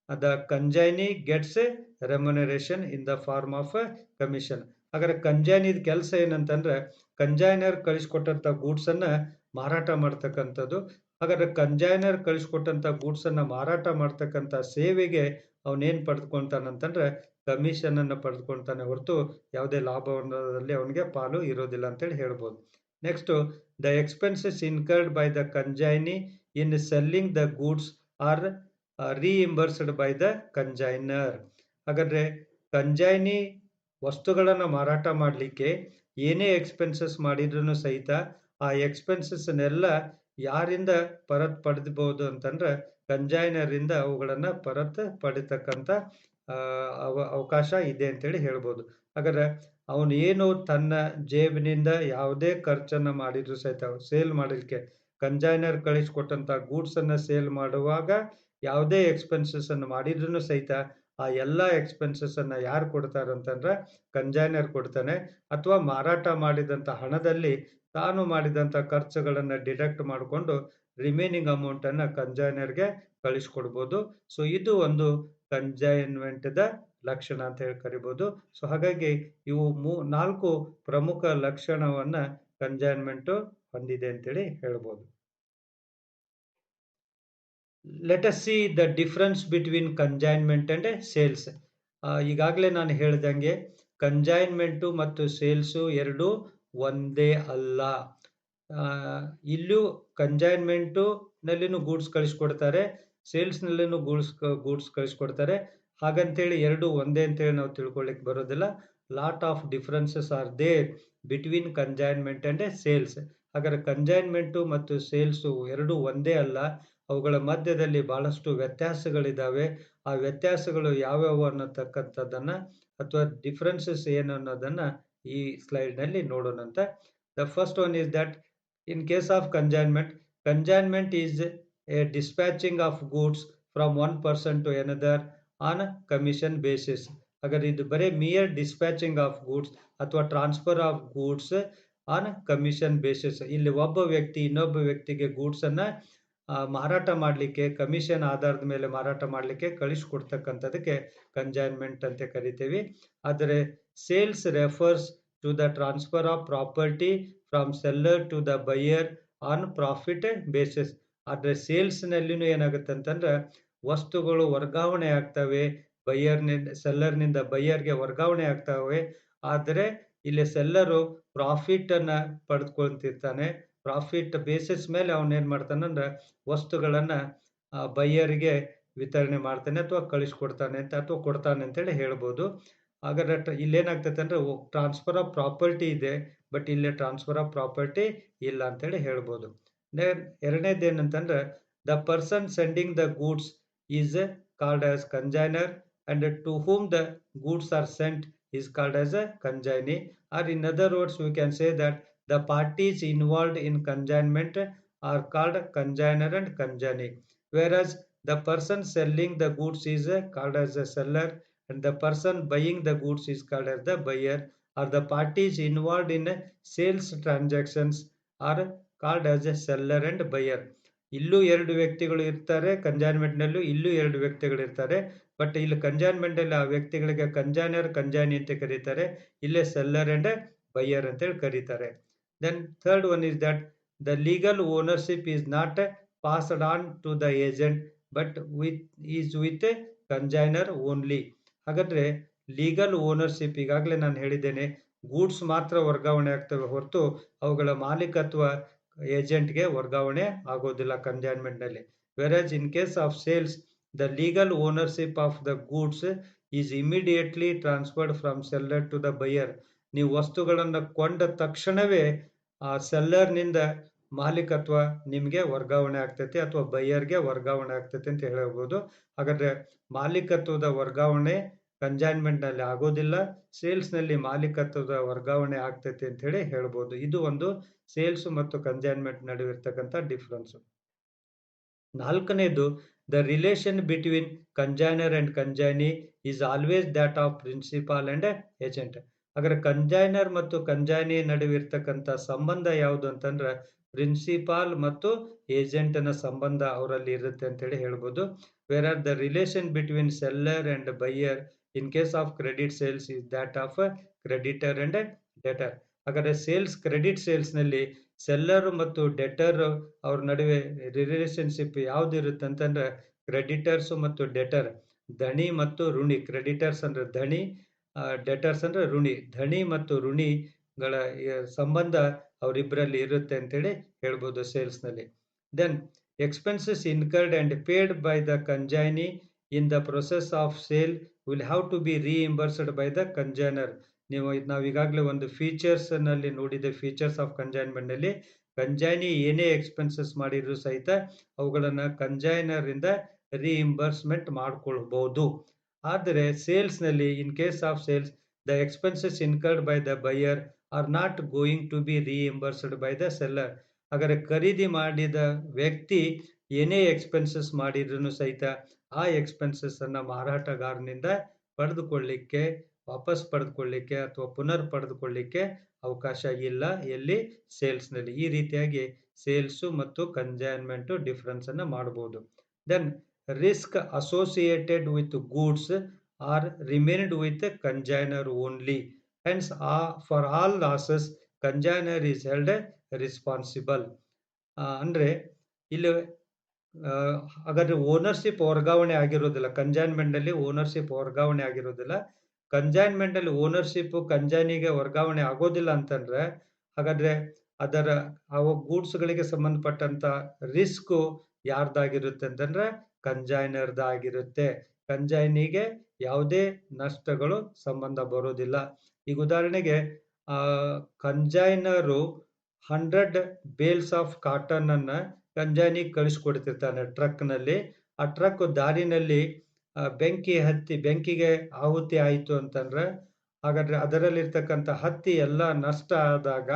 the consignee gets a remuneration in the form of a commission. ಹಾಗಾದ್ರೆ consignee ಕೆಲಸ ಏನಂತಂದ್ರೆ consignor ಕಳಿಸ್ಕೊಟ್ಟಂತ goods ಅನ್ನ ಮಾರಾಟ ಮಾಡ್ತಕ್ಕಂಥದ್ದು. ಹಾಗಾದ್ರೆ consignor ಕಳಿಸ್ಕೊಟ್ಟಂತ goods ಅನ್ನ ಮಾರಾಟ ಮಾಡ್ತಕ್ಕಂಥ ಸೇವೆಗೆ ಅವನೇನ್ ಪಡೆದುಕೊಂತಾನಂತಂದ್ರೆ ಕಮಿಷನ್ ಅನ್ನು ಪಡೆದುಕೊಳ್ತಾನೆ ಹೊರತು ಯಾವುದೇ ಲಾಭದಲ್ಲಿ ಅವನಿಗೆ ಪಾಲು ಇರೋದಿಲ್ಲ ಅಂತೇಳಿ ಹೇಳ್ಬೋದು. Next the expenses incurred by the consignee in selling the goods are reimbursed by the consignor. ಹಾಗಾದ್ರೆ ಕನ್ಸೈನಿ ವಸ್ತುಗಳನ್ನು ಮಾರಾಟ ಮಾಡಲಿಕ್ಕೆ ಏನೇ ಎಕ್ಸ್ಪೆನ್ಸಸ್ ಮಾಡಿದ್ರು ಸಹಿತ ಆ ಎಕ್ಸ್ಪೆನ್ಸಸ್ನೆಲ್ಲ ಯಾರಿಂದ ಪಡೆದಬಹುದು ಅಂತಂದ್ರೆ ಕನ್ಸೈನರ್ ಇಂದ ಅವುಗಳನ್ನ ಪಡಿತಕ್ಕಂಥ ಅವಕಾಶ ಇದೆ ಅಂತೇಳಿ ಹೇಳ್ಬೋದು. ಹಾಗಾದ್ರೆ ಅವನು ಏನು ತನ್ನ ಜೇಬಿನಿಂದ ಯಾವುದೇ ಖರ್ಚನ್ನ ಮಾಡಿದ್ರು ಸಹಿತ ಸೇಲ್ ಮಾಡಲಿಕ್ಕೆ ಕನ್ಸೈನರ್ ಕಳಿಸ್ಕೊಟ್ಟಂತ ಗೂಡ್ಸ್ ಅನ್ನ ಸೇಲ್ ಮಾಡುವಾಗ ಯಾವುದೇ ಎಕ್ಸ್ಪೆನ್ಸಸ್ ಅನ್ನು ಮಾಡಿದ್ರು ಸಹಿತ ಆ ಎಲ್ಲ ಎಕ್ಸ್ಪೆನ್ಸಸ್ ಅನ್ನ ಯಾರು ಕೊಡ್ತಾರೆ ಅಂತಂದ್ರೆ ಕನ್ಸೈನರ್ ಕೊಡ್ತಾನೆ. ಅಥವಾ ಮಾರಾಟ ಮಾಡಿದಂತ ಹಣದಲ್ಲಿ ತಾನು ಮಾಡಿದಂತ ಖರ್ಚುಗಳನ್ನ ಡಿಡಕ್ಟ್ ಮಾಡಿಕೊಂಡು ರಿಮೈನಿಂಗ್ ಅಮೌಂಟ್ ಅನ್ನ ಕನ್ಸೈನರ್ಗೆ ಕಳಿಸ್ಕೊಡ್ಬೋದು. ಸೊ ಇದು ಒಂದು ಕನ್ಸೈನ್ಮೆಂಟ್ ದ ಲಕ್ಷಣ ಅಂತ ಹೇಳಿ ಕರಿಬಹುದು. ಸೊ ಹಾಗಾಗಿ ಇವು 4 ಪ್ರಮುಖ ಲಕ್ಷಣವನ್ನ ಕನ್ಸೈನ್ಮೆಂಟ್ ಹೊಂದಿದೆ ಅಂತೇಳಿ ಹೇಳ್ಬೋದು. Let us see the difference between consignment and sales. ಈಗಾಗಲೇ ನಾನು ಹೇಳ್ದಂಗೆ ಕನ್ಸೈನ್ಮೆಂಟು ಮತ್ತು ಸೇಲ್ಸು ಎರಡು ಒಂದೇ ಅಲ್ಲ. ಇಲ್ಲೂ ಕನ್ಸೈನ್ಮೆಂಟು ನಲ್ಲಿನೂ ಗೂಡ್ಸ್ ಕಳಿಸ್ಕೊಡ್ತಾರೆ, ಸೇಲ್ಸ್ ನಲ್ಲಿನೂ ಗೂಡ್ಸ್ ಕಳಿಸ್ಕೊಡ್ತಾರೆ. ಹಾಗಂತೇಳಿ ಎರಡು ಒಂದೇ ಅಂತೇಳಿ ನಾವು ತಿಳ್ಕೊಳ್ಳಿಕ್ಕೆ ಬರೋದಿಲ್ಲ. Lot of differences are there between consignment and sales. ಹಾಗಾದ್ರೆ ಕನ್ಸೈನ್ಮೆಂಟು ಮತ್ತು ಸೇಲ್ಸು ಎರಡು ಒಂದೇ ಅಲ್ಲ, ಅವುಗಳ ಮಧ್ಯದಲ್ಲಿ ಬಹಳಷ್ಟು ವ್ಯತ್ಯಾಸಗಳಿದ್ದಾವೆ. ಆ ವ್ಯತ್ಯಾಸಗಳು ಯಾವ್ಯಾವು ಅನ್ನತಕ್ಕಂಥದ್ದನ್ನ ಅಥವಾ ಡಿಫರೆನ್ಸಸ್ ಏನು ಅನ್ನೋದನ್ನ ಈ ಸ್ಲೈಡ್ನಲ್ಲಿ ನೋಡೋಣಂತ. The first one is that in case of consignment, consignment is a dispatching of goods from one person to another on a commission basis. ಅಗರ್ ಇದು ಬರೀ mere dispatching of goods ಅಥವಾ transfer of goods on commission basis. ಇಲ್ಲಿ ಒಬ್ಬ ವ್ಯಕ್ತಿ ಇನ್ನೊಬ್ಬ ವ್ಯಕ್ತಿಗೆ goods ಅನ್ನ ಮಾರಾಟ ಮಾಡಲಿಕ್ಕೆ ಕಮಿಷನ್ ಆಧಾರದ ಮೇಲೆ ಮಾರಾಟ ಮಾಡಲಿಕ್ಕೆ ಕಳಿಸ್ಕೊಡ್ತಕ್ಕಂಥದಕ್ಕೆ ಕನ್ಸೈನ್ಮೆಂಟ್ ಅಂತ ಕರಿತೀವಿ. ಆದರೆ sales refers to the transfer of property from seller to the buyer on profit basis. ಆದರೆ ಸೇಲ್ಸ್ನಲ್ಲಿನೂ ಏನಾಗುತ್ತೆ ಅಂತಂದ್ರೆ ವಸ್ತುಗಳು ವರ್ಗಾವಣೆ ಆಗ್ತವೆ, ಸೆಲ್ಲರ್ನಿಂದ ಬೈಯರ್ಗೆ ವರ್ಗಾವಣೆ ಆಗ್ತವೆ. ಆದರೆ ಇಲ್ಲಿ ಸೆಲ್ಲರು ಪ್ರಾಫಿಟ್ ಅನ್ನ ಪಡೆದುಕೊಳ್ತಿರ್ತಾನೆ. ಪ್ರಾಫಿಟ್ ಬೇಸಿಸ್ ಮೇಲೆ ಅವನೇನ್ ಮಾಡ್ತಾನಂದ್ರೆ ವಸ್ತುಗಳನ್ನ ಬೈಯರ್ಗೆ ವಿತರಣೆ ಮಾಡ್ತಾನೆ ಅಥವಾ ಕಳಿಸ್ಕೊಡ್ತಾನೆ ಅಂತ ಅಥವಾ ಕೊಡ್ತಾನೆ ಅಂತೇಳಿ ಹೇಳ್ಬೋದು. ಹಾಗಾದ್ರೆ ಇಲ್ಲೇನಾಗ್ತೈತೆ ಅಂದ್ರೆ ಟ್ರಾನ್ಸ್ಫರ್ ಆಫ್ ಪ್ರಾಪರ್ಟಿ ಇದೆ, ಬಟ್ ಇಲ್ಲಿ ಟ್ರಾನ್ಸ್ಫರ್ ಆಫ್ ಪ್ರಾಪರ್ಟಿ ಇಲ್ಲ ಅಂತೇಳಿ ಹೇಳ್ಬೋದು. ಎರಡನೇದು ಏನಂತಂದ್ರೆ the person sending the goods is called as consignor and to whom the goods are sent is called as a consignee, or in other words we can say that the parties involved in consignment are called consignor and consignee, whereas the person selling the goods is called as a seller and the person buying the goods is called as the buyer, or the parties involved in sales transactions are called as a seller and buyer. ಇಲ್ಲೂ ಎರಡು ವ್ಯಕ್ತಿಗಳು ಇರ್ತಾರೆ, consignment ನಲ್ಲೂ ಇಲ್ಲೂ ಎರಡು ವ್ಯಕ್ತಿಗಳು ಇರ್ತಾರೆ. But ಇಲ್ಲಿ ಕನ್ಸೈನ್ಮೆಂಟ್ ಅಲ್ಲಿ ಆ ವ್ಯಕ್ತಿಗಳಿಗೆ ಕನ್ಸೈನರ್ ಕನ್ಸೈನಿ ಅಂತ ಕರೀತಾರೆ, ಇಲ್ಲೇ ಸೆಲ್ಲರ್ ಅಂಡ್ ಬೈಯರ್ ಅಂತೇಳಿ ಕರೀತಾರೆ. Then third one is that the legal ownership is not passed on to the agent but with consignor only. ಹಾಗಾದ್ರೆ ಲೀಗಲ್ ಓನರ್ಶಿಪ್ ಈಗಾಗಲೇ ನಾನು ಹೇಳಿದ್ದೇನೆ, ಗೂಡ್ಸ್ ಮಾತ್ರ ವರ್ಗಾವಣೆ ಆಗ್ತವೆ ಹೊರತು ಅವುಗಳ ಮಾಲೀಕತ್ವ ಏಜೆಂಟ್ಗೆ ವರ್ಗಾವಣೆ ಆಗೋದಿಲ್ಲ ಕನ್ಸೈನ್ಮೆಂಟ್ ನಲ್ಲಿ. Whereas in case of sales the legal ownership of the goods is immediately transferred from seller to the buyer. ನೀವು ವಸ್ತುಗಳನ್ನು ಕೊಂಡ ತಕ್ಷಣವೇ ಆ ಸೆಲ್ಲರ್ ನಿಂದ ಮಾಲೀಕತ್ವ ನಿಮಗೆ ವರ್ಗಾವಣೆ ಆಗ್ತೈತಿ ಅಥವಾ ಬೈಯರ್ಗೆ ವರ್ಗಾವಣೆ ಆಗ್ತೈತಿ ಅಂತ ಹೇಳಬಹುದು. ಹಾಗಾದ್ರೆ ಮಾಲೀಕತ್ವದ ವರ್ಗಾವಣೆ ಕನ್ಸೈನ್ಮೆಂಟ್ ನಲ್ಲಿ ಆಗೋದಿಲ್ಲ, ಸೇಲ್ಸ್ ನಲ್ಲಿ ಮಾಲೀಕತ್ವದ ವರ್ಗಾವಣೆ ಆಗ್ತೈತಿ ಅಂತ ಹೇಳಿ ಹೇಳ್ಬೋದು. ಇದು ಒಂದು ಸೇಲ್ಸ್ ಮತ್ತು ಕನ್ಸೈನ್ಮೆಂಟ್ ನಡುವೆ ಇರ್ತಕ್ಕಂಥ ಡಿಫ್ರೆನ್ಸ್. ನಾಲ್ಕನೇದು the relation between consignor and consignee is always that of principal and agent. ಹಾಗಾದ್ರೆ ಕನ್ಸೈನರ್ ಮತ್ತು ಕನ್ಸೈನಿ ನಡುವೆ ಇರ್ತಕ್ಕಂಥ ಸಂಬಂಧ ಯಾವುದು ಅಂತಂದ್ರೆ ಪ್ರಿನ್ಸಿಪಾಲ್ ಮತ್ತು ಏಜೆಂಟ್ನ ಸಂಬಂಧ ಅವರಲ್ಲಿ ಇರುತ್ತೆ ಅಂತ ಹೇಳಿ ಹೇಳ್ಬೋದು. Where are the relation between seller and buyer in case of credit sales is that of creditor and debtor. ಹಾಗಾದ್ರೆ ಸೇಲ್ಸ್ ಕ್ರೆಡಿಟ್ ಸೇಲ್ಸ್ ನಲ್ಲಿ ಸೆಲ್ಲರ್ ಮತ್ತು ಡೆಟರ್ ಅವ್ರ ನಡುವೆ ರಿಲೇಶನ್ಶಿಪ್ ಯಾವ್ದು ಇರುತ್ತೆ ಅಂತಂದ್ರೆ ಕ್ರೆಡಿಟರ್ಸ್ ಮತ್ತು ಡೆಟರ್, ಧಣಿ ಮತ್ತು ಋಣಿ. ಕ್ರೆಡಿಟರ್ಸ್ ಅಂದ್ರೆ ಧಣಿ, ಡೆಟರ್ಸ್ ಅಂದ್ರೆ ಋಣಿ. ಧಣಿ ಮತ್ತು ಋಣಿಗಳ ಸಂಬಂಧ ಅವರಿಬ್ಬರಲ್ಲಿ ಇರುತ್ತೆ ಅಂತೇಳಿ ಹೇಳ್ಬೋದು ಸೇಲ್ಸ್ ನಲ್ಲಿ. Then expenses incurred and paid by the consignee in the process of sale will have to be reimbursed by the consignor. ನಾವು ಈಗಾಗಲೇ ಒಂದು ಫೀಚರ್ಸ್ ನಲ್ಲಿ ನೋಡಿದೆ, ಫೀಚರ್ಸ್ ಆಫ್ ಕನ್ಸೈನ್ಮೆಂಟ್ ನಲ್ಲಿ ಕನ್ಸೈನಿ ಏನೇ ಎಕ್ಸ್ಪೆನ್ಸಸ್ ಮಾಡಿದ್ರು ಸಹಿತ ಅವುಗಳನ್ನ ಕನ್ಸೈನರ್ ಇಂದ ರೀಇಂಬರ್ಸ್ಮೆಂಟ್ ಮಾಡ್ಕೊಳ್ಬಹುದು. ಆದರೆ ಸೇಲ್ಸ್ ನಲ್ಲಿ in case of sales the expenses incurred by the buyer are not going to be reimbursed by the seller. ಹಾಗಾದ್ರೆ ಖರೀದಿ ಮಾಡಿದ ವ್ಯಕ್ತಿ ಏನೇ ಎಕ್ಸ್ಪೆನ್ಸಸ್ ಮಾಡಿದ್ರು ಸಹಿತ ಆ ಎಕ್ಸ್ಪೆನ್ಸಸ್ ಅನ್ನ ಮಾರಾಟಗಾರನಿಂದ ಪಡೆದುಕೊಳ್ಳಿಕ್ಕೆ, ವಾಪಸ್ ಪಡೆದುಕೊಳ್ಳಿಕ್ಕೆ ಅಥವಾ ಪುನರ್ ಪಡೆದುಕೊಳ್ಳಿಕ್ಕೆ ಅವಕಾಶ ಇಲ್ಲ ಎಲ್ಲಿ ಸೇಲ್ಸ್ ನಲ್ಲಿ. ಈ ರೀತಿಯಾಗಿ ಸೇಲ್ಸ್ ಮತ್ತು ಕನ್ಸೈನ್ಮೆಂಟ್ ಡಿಫರೆನ್ಸ್ ಅನ್ನ ಮಾಡಬಹುದು. Then risk associated with goods are remained with consignor only, hence for all losses consignor is held responsible. ಅಂದ್ರೆ ಇಲ್ಲಿ ಹಾಗಾದ್ರೆ ಓನರ್ಶಿಪ್ ವರ್ಗಾವಣೆ ಆಗಿರೋದಿಲ್ಲ, ಕನ್ಸೈನ್ಮೆಂಟ್ ನಲ್ಲಿ ಓನರ್ಶಿಪ್ ವರ್ಗಾವಣೆ ಆಗಿರೋದಿಲ್ಲ. ಕನ್ಸೈನ್ಮೆಂಟ್ ಅಲ್ಲಿ ಓನರ್ಶಿಪ್ ಕನ್ಸೈನಿಗೆ ವರ್ಗಾವಣೆ ಆಗೋದಿಲ್ಲ ಅಂತಂದ್ರೆ ಹಾಗಾದ್ರೆ ಅದರ ಗೂಡ್ಸ್ ಗಳಿಗೆ ಸಂಬಂಧಪಟ್ಟಂತ ರಿಸ್ಕ್ ಯಾರ್ದಾಗಿರುತ್ತೆ ಅಂತಂದ್ರೆ ಕನ್ಸೈನರ್ದಾಗಿರುತ್ತೆ. ಕನ್ಸೈನಿಗೆ ಯಾವುದೇ ನಷ್ಟಗಳು ಸಂಬಂಧ ಬರೋದಿಲ್ಲ. ಈಗ ಉದಾಹರಣೆಗೆ ಕಂಜೈನರು 100 ಬೇಲ್ಸ್ ಆಫ್ ಕಾಟನ್ ಅನ್ನ ಕಂಜೈನಿಗೆ ಕಳಿಸ್ಕೊಡ್ತಿರ್ತಾನೆ ಟ್ರಕ್ನಲ್ಲಿ. ಆ ಟ್ರಕ್ ದಾರಿನಲ್ಲಿ ಬೆಂಕಿ ಹತ್ತಿ ಬೆಂಕಿಗೆ ಆಹುತಿ ಆಯಿತು ಅಂತಂದ್ರೆ, ಹಾಗಾದ್ರೆ ಅದರಲ್ಲಿರ್ತಕ್ಕಂಥ ಹತ್ತಿ ಎಲ್ಲ ನಷ್ಟ ಆದಾಗ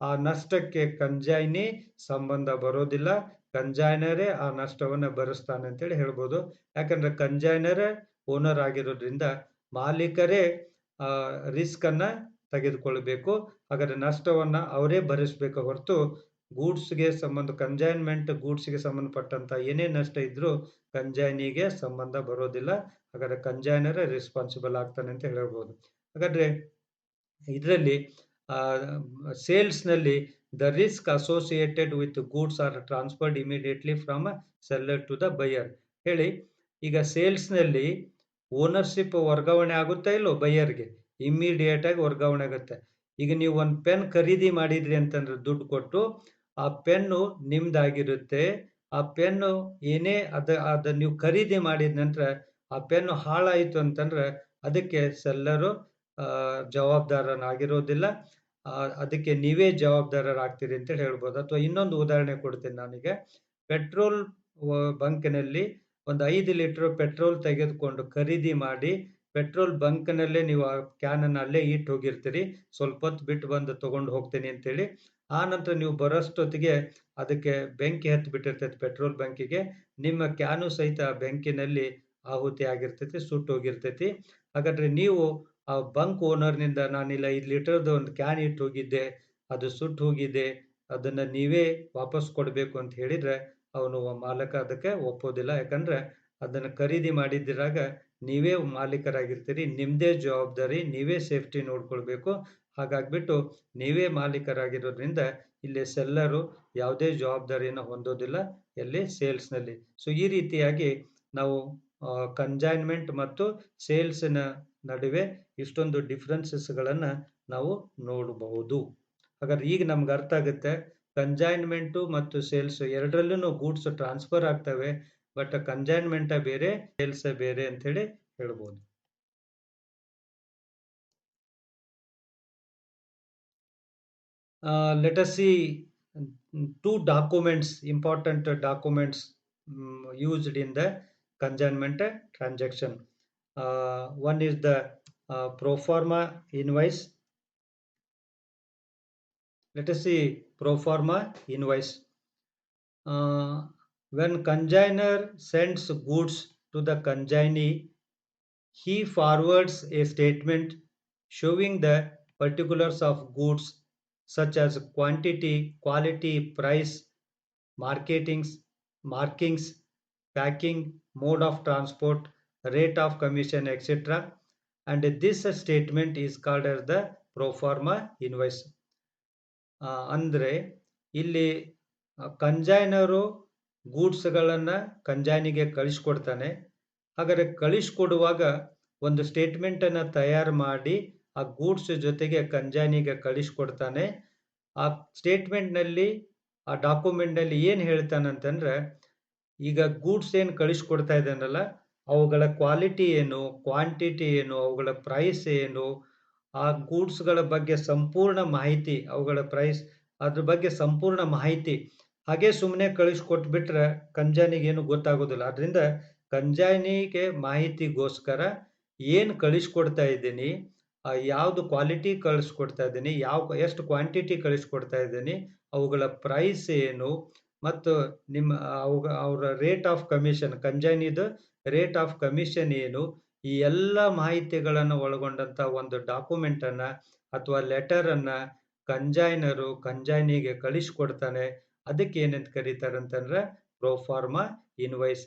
ಆ ನಷ್ಟಕ್ಕೆ ಕಂಜೈನಿ ಸಂಬಂಧ ಬರೋದಿಲ್ಲ, ಕಂಜೈನರೇ ಆ ನಷ್ಟವನ್ನು ಭರಿಸ್ತಾನೆ ಅಂತೇಳಿ ಹೇಳ್ಬೋದು. ಯಾಕಂದ್ರೆ ಕಂಜೈನರೇ ಓನರ್ ಆಗಿರೋದ್ರಿಂದ ಮಾಲೀಕರೇ ರಿಸ್ಕ್ ಅನ್ನ ತೆಗೆದುಕೊಳ್ಬೇಕು. ಹಾಗಾದ್ರೆ ನಷ್ಟವನ್ನ ಅವರೇ ಭರಿಸಬೇಕು ಹೊರತು ಗೂಡ್ಸ್ಗೆ ಕಂಜೈನ್ಮೆಂಟ್ ಗೂಡ್ಸ್ಗೆ ಸಂಬಂಧಪಟ್ಟಂತ ಏನೇ ನಷ್ಟ ಇದ್ರೂ ಕಂಜೈನಿಗೆ ಸಂಬಂಧ ಬರೋದಿಲ್ಲ. ಹಾಗಾದ್ರೆ ಕಂಜೈನರೇ ರೆಸ್ಪಾನ್ಸಿಬಲ್ ಆಗ್ತಾನೆ ಅಂತ ಹೇಳ್ಬೋದು. ಹಾಗಾದ್ರೆ ಇದರಲ್ಲಿ ಸೇಲ್ಸ್ನಲ್ಲಿ the risk associated with goods are transferred immediately from seller to the buyer ಹೇಳಿ. ಈಗ ಸೇಲ್ಸ್ನಲ್ಲಿ ಓನರ್ಶಿಪ್ ವರ್ಗಾವಣೆ ಆಗುತ್ತಾ ಇಲ್ಲೋ ಬೈಯರ್ಗೆ, ಇಮಿಡಿಯೇಟ್ ಆಗಿ ವರ್ಗಾವಣೆ ಆಗುತ್ತೆ. ಈಗ ನೀವು ಒಂದು ಪೆನ್ ಖರೀದಿ ಮಾಡಿದ್ರಿ ಅಂತಂದ್ರೆ ದುಡ್ಡು ಕೊಟ್ಟು, ಆ ಪೆನ್ನು ನಿಮ್ದಾಗಿರುತ್ತೆ. ಆ ಪೆನ್ನು ಏನೇ ಅದ ನೀವು ಖರೀದಿ ಮಾಡಿದ ನಂತರ ಆ ಪೆನ್ನು ಹಾಳಾಯಿತು ಅಂತಂದ್ರೆ ಅದಕ್ಕೆ ಸೆಲ್ಲರು ಜವಾಬ್ದಾರನಾಗಿರೋದಿಲ್ಲ, ಅದಕ್ಕೆ ನೀವೇ ಜವಾಬ್ದಾರರಾಗ್ತೀರಿ ಅಂತೇಳಿ ಹೇಳ್ಬೋದು. ಅಥವಾ ಇನ್ನೊಂದು ಉದಾಹರಣೆ ಕೊಡ್ತೀನಿ ನಾನೀಗ. ಪೆಟ್ರೋಲ್ ಬಂಕ್ನಲ್ಲಿ ಒಂದು 5 ಲೀಟರ್ ಪೆಟ್ರೋಲ್ ತೆಗೆದುಕೊಂಡು ಖರೀದಿ ಮಾಡಿ ಪೆಟ್ರೋಲ್ ಬಂಕ್ನಲ್ಲೇ ನೀವು ಆ ಕ್ಯಾನನ್ನು ಅಲ್ಲೇ ಇಟ್ಟು ಹೋಗಿರ್ತೀರಿ, ಸ್ವಲ್ಪ ಹೊತ್ತು ಬಿಟ್ಟು ಬಂದು ತಗೊಂಡು ಹೋಗ್ತೀನಿ ಅಂತೇಳಿ. ಆ ನಂತರ ನೀವು ಬರೋಷ್ಟೊತ್ತಿಗೆ ಅದಕ್ಕೆ ಬೆಂಕಿ ಹತ್ತಿ ಬಿಟ್ಟಿರ್ತೈತಿ ಪೆಟ್ರೋಲ್ ಬಂಕಿಗೆ, ನಿಮ್ಮ ಕ್ಯಾನು ಸಹಿತ ಬೆಂಕಿನಲ್ಲಿ ಆಹುತಿ ಆಗಿರ್ತೈತಿ, ಸುಟ್ಟು ಹೋಗಿರ್ತೈತಿ. ಹಾಗಾದ್ರೆ ನೀವು ಆ ಬಂಕ್ ಓನರ್ನಿಂದ ನಾನಿಲ್ಲ 5 ಲೀಟರ್ದು ಒಂದು ಕ್ಯಾನ್ ಇಟ್ಟು ಹೋಗಿದ್ದೆ, ಅದು ಸುಟ್ಟು ಹೋಗಿದೆ, ಅದನ್ನ ನೀವೇ ವಾಪಸ್ ಕೊಡಬೇಕು ಅಂತ ಹೇಳಿದ್ರೆ ಅವನು ಮಾಲಕ ಅದಕ್ಕೆ ಒಪ್ಪೋದಿಲ್ಲ. ಯಾಕಂದ್ರೆ ಅದನ್ನು ಖರೀದಿ ಮಾಡಿದ್ದಿರಾಗ ನೀವೇ ಮಾಲೀಕರಾಗಿರ್ತೀರಿ, ನಿಮ್ಮದೇ ಜವಾಬ್ದಾರಿ, ನೀವೇ ಸೇಫ್ಟಿ ನೋಡ್ಕೊಳ್ಬೇಕು. ಹಾಗಾಗ್ಬಿಟ್ಟು ನೀವೇ ಮಾಲೀಕರಾಗಿರೋದ್ರಿಂದ ಇಲ್ಲಿ ಸೆಲ್ಲರು ಯಾವುದೇ ಜವಾಬ್ದಾರಿಯನ್ನು ಹೊಂದೋದಿಲ್ಲ ಎಲ್ಲಿ ಸೇಲ್ಸ್ನಲ್ಲಿ. ಸೊ ಈ ರೀತಿಯಾಗಿ ನಾವು ಕಂಜೈನ್ಮೆಂಟ್ ಮತ್ತು ಸೇಲ್ಸ್ನ ನಡುವೆ ಇಷ್ಟೊಂದು ಡಿಫ್ರೆನ್ಸಸ್ಗಳನ್ನು ನಾವು ನೋಡಬಹುದು. ಹಾಗಾದ್ರೆ ಈಗ ನಮ್ಗೆ ಅರ್ಥ ಆಗುತ್ತೆ, ಕಂಜೈನ್ಮೆಂಟು ಮತ್ತು ಸೇಲ್ಸ್ ಎರಡರಲ್ಲೂ ಗೂಡ್ಸ್ ಟ್ರಾನ್ಸ್ಫರ್ ಆಗ್ತವೆ, ಬಟ್ ಕಂಜೈನ್ಮೆಂಟ ಬೇರೆ, ಸೇಲ್ಸ್ ಬೇರೆ ಅಂತ ಹೇಳಿ ಹೇಳ್ಬೋದು. Let us see two documents, important documents used in the consignment transaction. One is the pro forma invoice. Let us see pro forma invoice. When consignor sends goods to the consignee, he forwards a statement showing the particulars of goods such as quantity, quality, price, markings, packing, mode of transport, rate of commission, etc. And this statement is called as the pro forma invoice. ಅಂದ್ರೆ ಇಲ್ಲಿ ಕಂಜೈನರು ಗೂಡ್ಸ್ಗಳನ್ನು ಕಂಜೈನಿಗೆ ಕಳಿಸ್ಕೊಡ್ತಾನೆ. ಹಾಗಾದ್ರೆ ಕಳಿಸ್ಕೊಡುವಾಗ ಒಂದು ಸ್ಟೇಟ್ಮೆಂಟನ್ನು ತಯಾರು ಮಾಡಿ ಆ goods ಜೊತೆಗೆ ಕಂಜೈನಿಗೆ ಕಳಿಸ್ಕೊಡ್ತಾನೆ. ಆ ಸ್ಟೇಟ್ಮೆಂಟ್ನಲ್ಲಿ, ಆ ಡಾಕ್ಯುಮೆಂಟ್ನಲ್ಲಿ ಏನು ಹೇಳ್ತಾನಂತಂದ್ರೆ, ಈಗ ಗೂಡ್ಸ್ ಏನು ಕಳಿಸ್ಕೊಡ್ತಾ ಇದ್ದಾನಲ್ಲ ಅವುಗಳ ಕ್ವಾಲಿಟಿ ಏನು, ಕ್ವಾಂಟಿಟಿ ಏನು, ಅವುಗಳ ಪ್ರೈಸ್ ಏನು, ಆ ಗೂಡ್ಸ್ಗಳ ಬಗ್ಗೆ ಸಂಪೂರ್ಣ ಮಾಹಿತಿ, ಅವುಗಳ ಪ್ರೈಸ್, ಅದ್ರ ಬಗ್ಗೆ ಸಂಪೂರ್ಣ ಮಾಹಿತಿ ಹಾಗೆ ಸುಮ್ಮನೆ ಕಳಿಸ್ಕೊಟ್ಬಿಟ್ರೆ ಕಂಜೈನಿಗೆ ಏನು ಗೊತ್ತಾಗೋದಿಲ್ಲ. ಅದರಿಂದ ಕಂಜೈನಿಗೆ ಮಾಹಿತಿಗೋಸ್ಕರ ಏನು ಕಳಿಸ್ಕೊಡ್ತಾ ಇದ್ದೀನಿ, ಯಾವುದು ಕ್ವಾಲಿಟಿ ಕಳಿಸ್ಕೊಡ್ತಾ ಇದ್ದೀನಿ, ಎಷ್ಟು ಕ್ವಾಂಟಿಟಿ ಕಳಿಸ್ಕೊಡ್ತಾ ಇದ್ದೀನಿ, ಅವುಗಳ ಪ್ರೈಸ್ ಏನು, ಮತ್ತು ಅವರ ರೇಟ್ ಆಫ್ ಕಮಿಷನ್, ಕಂಜೈನಿದು ರೇಟ್ ಆಫ್ ಕಮಿಷನ್ ಏನು, ಈ ಎಲ್ಲ ಮಾಹಿತಿಗಳನ್ನು ಒಳಗೊಂಡಂತ ಒಂದು ಡಾಕ್ಯುಮೆಂಟನ್ನು ಅಥವಾ ಲೆಟರನ್ನು ಕಂಜೈನರು ಕಂಜೈನಿಗೆ ಕಳಿಸ್ಕೊಡ್ತಾನೆ. ಅದಕ್ಕೆ ಏನಂತ ಕರೀತಾರೆ ಅಂತಂದ್ರೆ ಪ್ರೋಫಾರ್ಮಾ ಇನ್ವಾಯ್ಸ್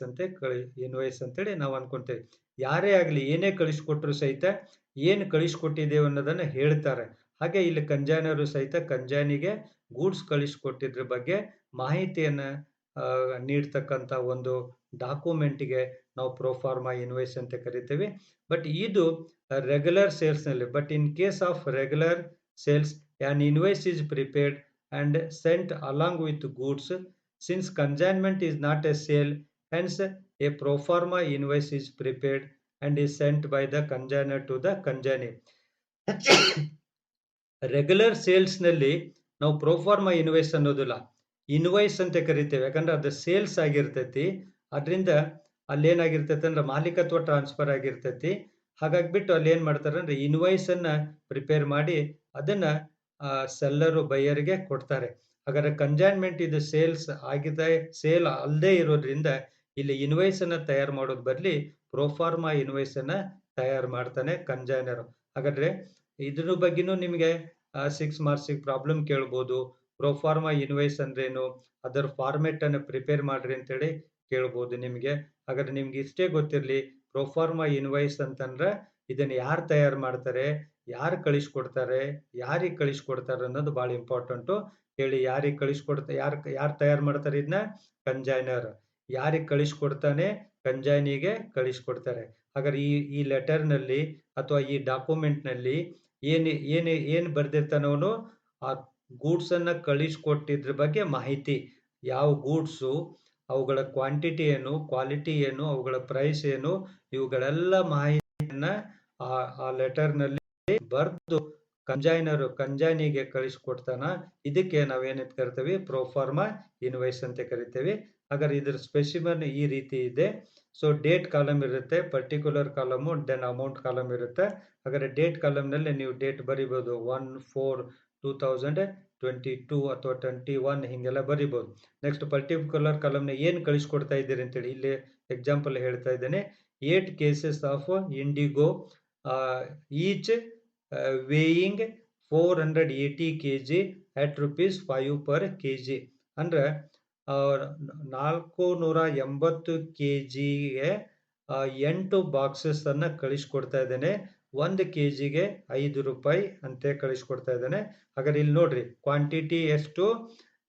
ಅಂತೇಳಿ ನಾವು ಅನ್ಕೊಂತೇವೆ. ಯಾರೇ ಆಗಲಿ ಏನೇ ಕಳಿಸ್ಕೊಟ್ರು ಸಹಿತ ಏನು ಕಳಿಸ್ಕೊಟ್ಟಿದ್ದೇವೆ ಅನ್ನೋದನ್ನು ಹೇಳ್ತಾರೆ. ಹಾಗೆ ಇಲ್ಲಿ ಕಂಜೈನರು ಸಹಿತ ಕಂಜೈನಿಗೆ ಗೂಡ್ಸ್ ಕಳಿಸ್ಕೊಟ್ಟಿದ್ರ ಬಗ್ಗೆ ಮಾಹಿತಿಯನ್ನು ನೀಡ್ತಕ್ಕಂಥ ಒಂದು ಡಾಕ್ಯುಮೆಂಟ್ಗೆ ನಾವು ಪ್ರೋಫಾರ್ಮಾ ಇನ್ವಾಯ್ಸ್ ಅಂತ ಕರಿತೀವಿ. ಬಟ್ ಇದು ರೆಗ್ಯುಲರ್ ಸೇಲ್ಸ್ನಲ್ಲಿ, but in case of regular sales an invoice is prepared and sent along with goods. Since consignment is not a sale, hence a pro forma invoice is prepared and is sent by the consignor to the consignee. Regular ಸೇಲ್ಸ್ನಲ್ಲಿ ನಾವು proforma invoice ಅನ್ನೋದಿಲ್ಲ, invoice ಅಂತ ಕರಿತೇವೆ. ಯಾಕಂದ್ರೆ ಅದು sales ಆಗಿರ್ತೈತಿ. ಅದರಿಂದ ಅಲ್ಲೇನಾಗಿರ್ತೈತೆ ಅಂದ್ರೆ ಮಾಲೀಕತ್ವ ಟ್ರಾನ್ಸ್ಫರ್ ಆಗಿರ್ತೈತಿ. ಹಾಗಾಗ್ಬಿಟ್ಟು ಅಲ್ಲಿ ಏನ್ ಮಾಡ್ತಾರೆ ಅಂದ್ರೆ ಇನ್ವಾಯ್ಸ್ ಅನ್ನ ಪ್ರಿಪೇರ್ ಮಾಡಿ ಅದನ್ನ ಸೆಲ್ಲರು ಬೈಯರ್ಗೆ ಕೊಡ್ತಾರೆ. ಹಾಗಾದ್ರೆ ಕಂಜೈನ್ಮೆಂಟ್ ಇದು ಸೇಲ್ಸ್ ಆಗಿದೆ, ಸೇಲ್ ಅಲ್ಲದೆ ಇರೋದ್ರಿಂದ ಇಲ್ಲಿ ಇನ್ವಾಯ್ಸ್ ಅನ್ನ ತಯಾರು ಮಾಡೋದ್ ಬದಲಿ ಪ್ರೋಫಾರ್ಮಾ ಇನ್ವಾಯ್ಸ್ ಅನ್ನ ತಯಾರು ಮಾಡ್ತಾನೆ ಕಂಜೈನರ್. ಹಾಗಾದ್ರೆ ಇದ್ರ ಬಗ್ಗೆನೂ ನಿಮಗೆ 6 ಮಾರ್ಕ್ಸಿಗೆ ಪ್ರಾಬ್ಲಮ್ ಕೇಳ್ಬೋದು. ಪ್ರೋಫಾರ್ಮಾ ಇನ್ವಾಯ್ಸ್ ಅಂದ್ರೇನು, ಅದರ ಫಾರ್ಮೆಟ್ ಅನ್ನು ಪ್ರಿಪೇರ್ ಮಾಡ್ರಿ ಅಂತೇಳಿ ಕೇಳ್ಬೋದು ನಿಮಗೆ. ಹಾಗಾದ್ರೆ ನಿಮ್ಗೆ ಇಷ್ಟೇ ಗೊತ್ತಿರಲಿ, ಪ್ರೋಫಾರ್ಮಾ ಇನ್ವಾಯ್ಸ್ ಅಂತಂದ್ರೆ ಇದನ್ನ ಯಾರು ತಯಾರು ಮಾಡ್ತಾರೆ, ಯಾರು ಕಳಿಸ್ಕೊಡ್ತಾರೆ, ಯಾರಿಗೆ ಕಳಿಸ್ಕೊಡ್ತಾರೆ ಅನ್ನೋದು ಬಹಳ ಇಂಪಾರ್ಟೆಂಟು. ಹೇಳಿ, ಯಾರಿಗೆ ಕಳಿಸ್ಕೊಡ್ತಾರೆ, ಯಾರು ತಯಾರು ಮಾಡ್ತಾರೆ ಇದನ್ನ? ಕಂಜೈನರ್. ಯಾರಿಗೆ ಕಳಿಸ್ಕೊಡ್ತಾನೆ? ಕಂಜೈನಿಗೆ ಕಳಿಸ್ಕೊಡ್ತಾರೆ. ಹಾಗಾದ್ರೆ ಈ ಲೆಟರ್ನಲ್ಲಿ ಅಥವಾ ಈ ಡಾಕ್ಯುಮೆಂಟ್ನಲ್ಲಿ ಏನು ಬರ್ದಿರ್ತಾನವನು, ಆ ಗೂಡ್ಸ್ ಅನ್ನ ಕಳಿಸ್ಕೊಟ್ಟಿದ್ರ ಬಗ್ಗೆ ಮಾಹಿತಿ, ಯಾವ ಗೂಡ್ಸು, ಅವುಗಳ ಕ್ವಾಂಟಿಟಿ ಏನು, ಕ್ವಾಲಿಟಿ ಏನು, ಅವುಗಳ ಪ್ರೈಸ್ ಏನು, ಇವುಗಳೆಲ್ಲ ಮಾಹಿತಿಯನ್ನ ಆ ಲೆಟರ್ನಲ್ಲಿ ಬರ್ದು ಕಂಜೈನಿಗೆ ಕಳಿಸ್ಕೊಡ್ತಾನ. ಇದಕ್ಕೆ ನಾವೇನಂತ ಕರಿತೇವೆ? ಪ್ರೋಫಾರ್ಮಾ ಇನ್ವಾಯ್ಸ್ ಅಂತ ಕರಿತೇವೆ. ಹಾಗಾದ್ರೆ ಇದ್ರ ಸ್ಪೆಸಿಮನ್ ಈ ರೀತಿ ಇದೆ. ಸೊ ಡೇಟ್ ಕಾಲಮ್ ಇರುತ್ತೆ, particular column, then amount column ಇರುತ್ತೆ. ಹಾಗಾದ್ರೆ ಡೇಟ್ ಕಾಲಮ್ನಲ್ಲಿ ನೀವು ಡೇಟ್ ಬರಿಬೋದು, 1/4/2022 ಅಥವಾ 21 ಹಿಂಗೆಲ್ಲ ಬರಿಬೋದು. ನೆಕ್ಸ್ಟ್ ಪರ್ಟಿಕ್ಯುಲರ್ ಕಾಲಮ್ನ ಏನು ಕಳಿಸ್ಕೊಡ್ತಾ ಇದ್ದೀರಿ ಅಂತೇಳಿ ಇಲ್ಲಿ ಎಕ್ಸಾಂಪಲ್ ಹೇಳ್ತಾ ಇದ್ದೇನೆ. 8 cases of IndiGo, each weighing 480 kg at ₹5 per kg. ಅಂದ್ರೆ 480 kgಗೆ 8 ಬಾಕ್ಸಸ್ ಅನ್ನ ಕಳಿಸ್ಕೊಡ್ತಾ ಇದ್ದೇನೆ. 1 kgಗೆ ₹5 ಅಂತ ಕಳಿಸ್ಕೊಡ್ತಾ ಇದ್ದೇನೆ. ಹಾಗಾದ್ರೆ ಇಲ್ಲಿ ನೋಡ್ರಿ, ಕ್ವಾಂಟಿಟಿ ಎಷ್ಟು?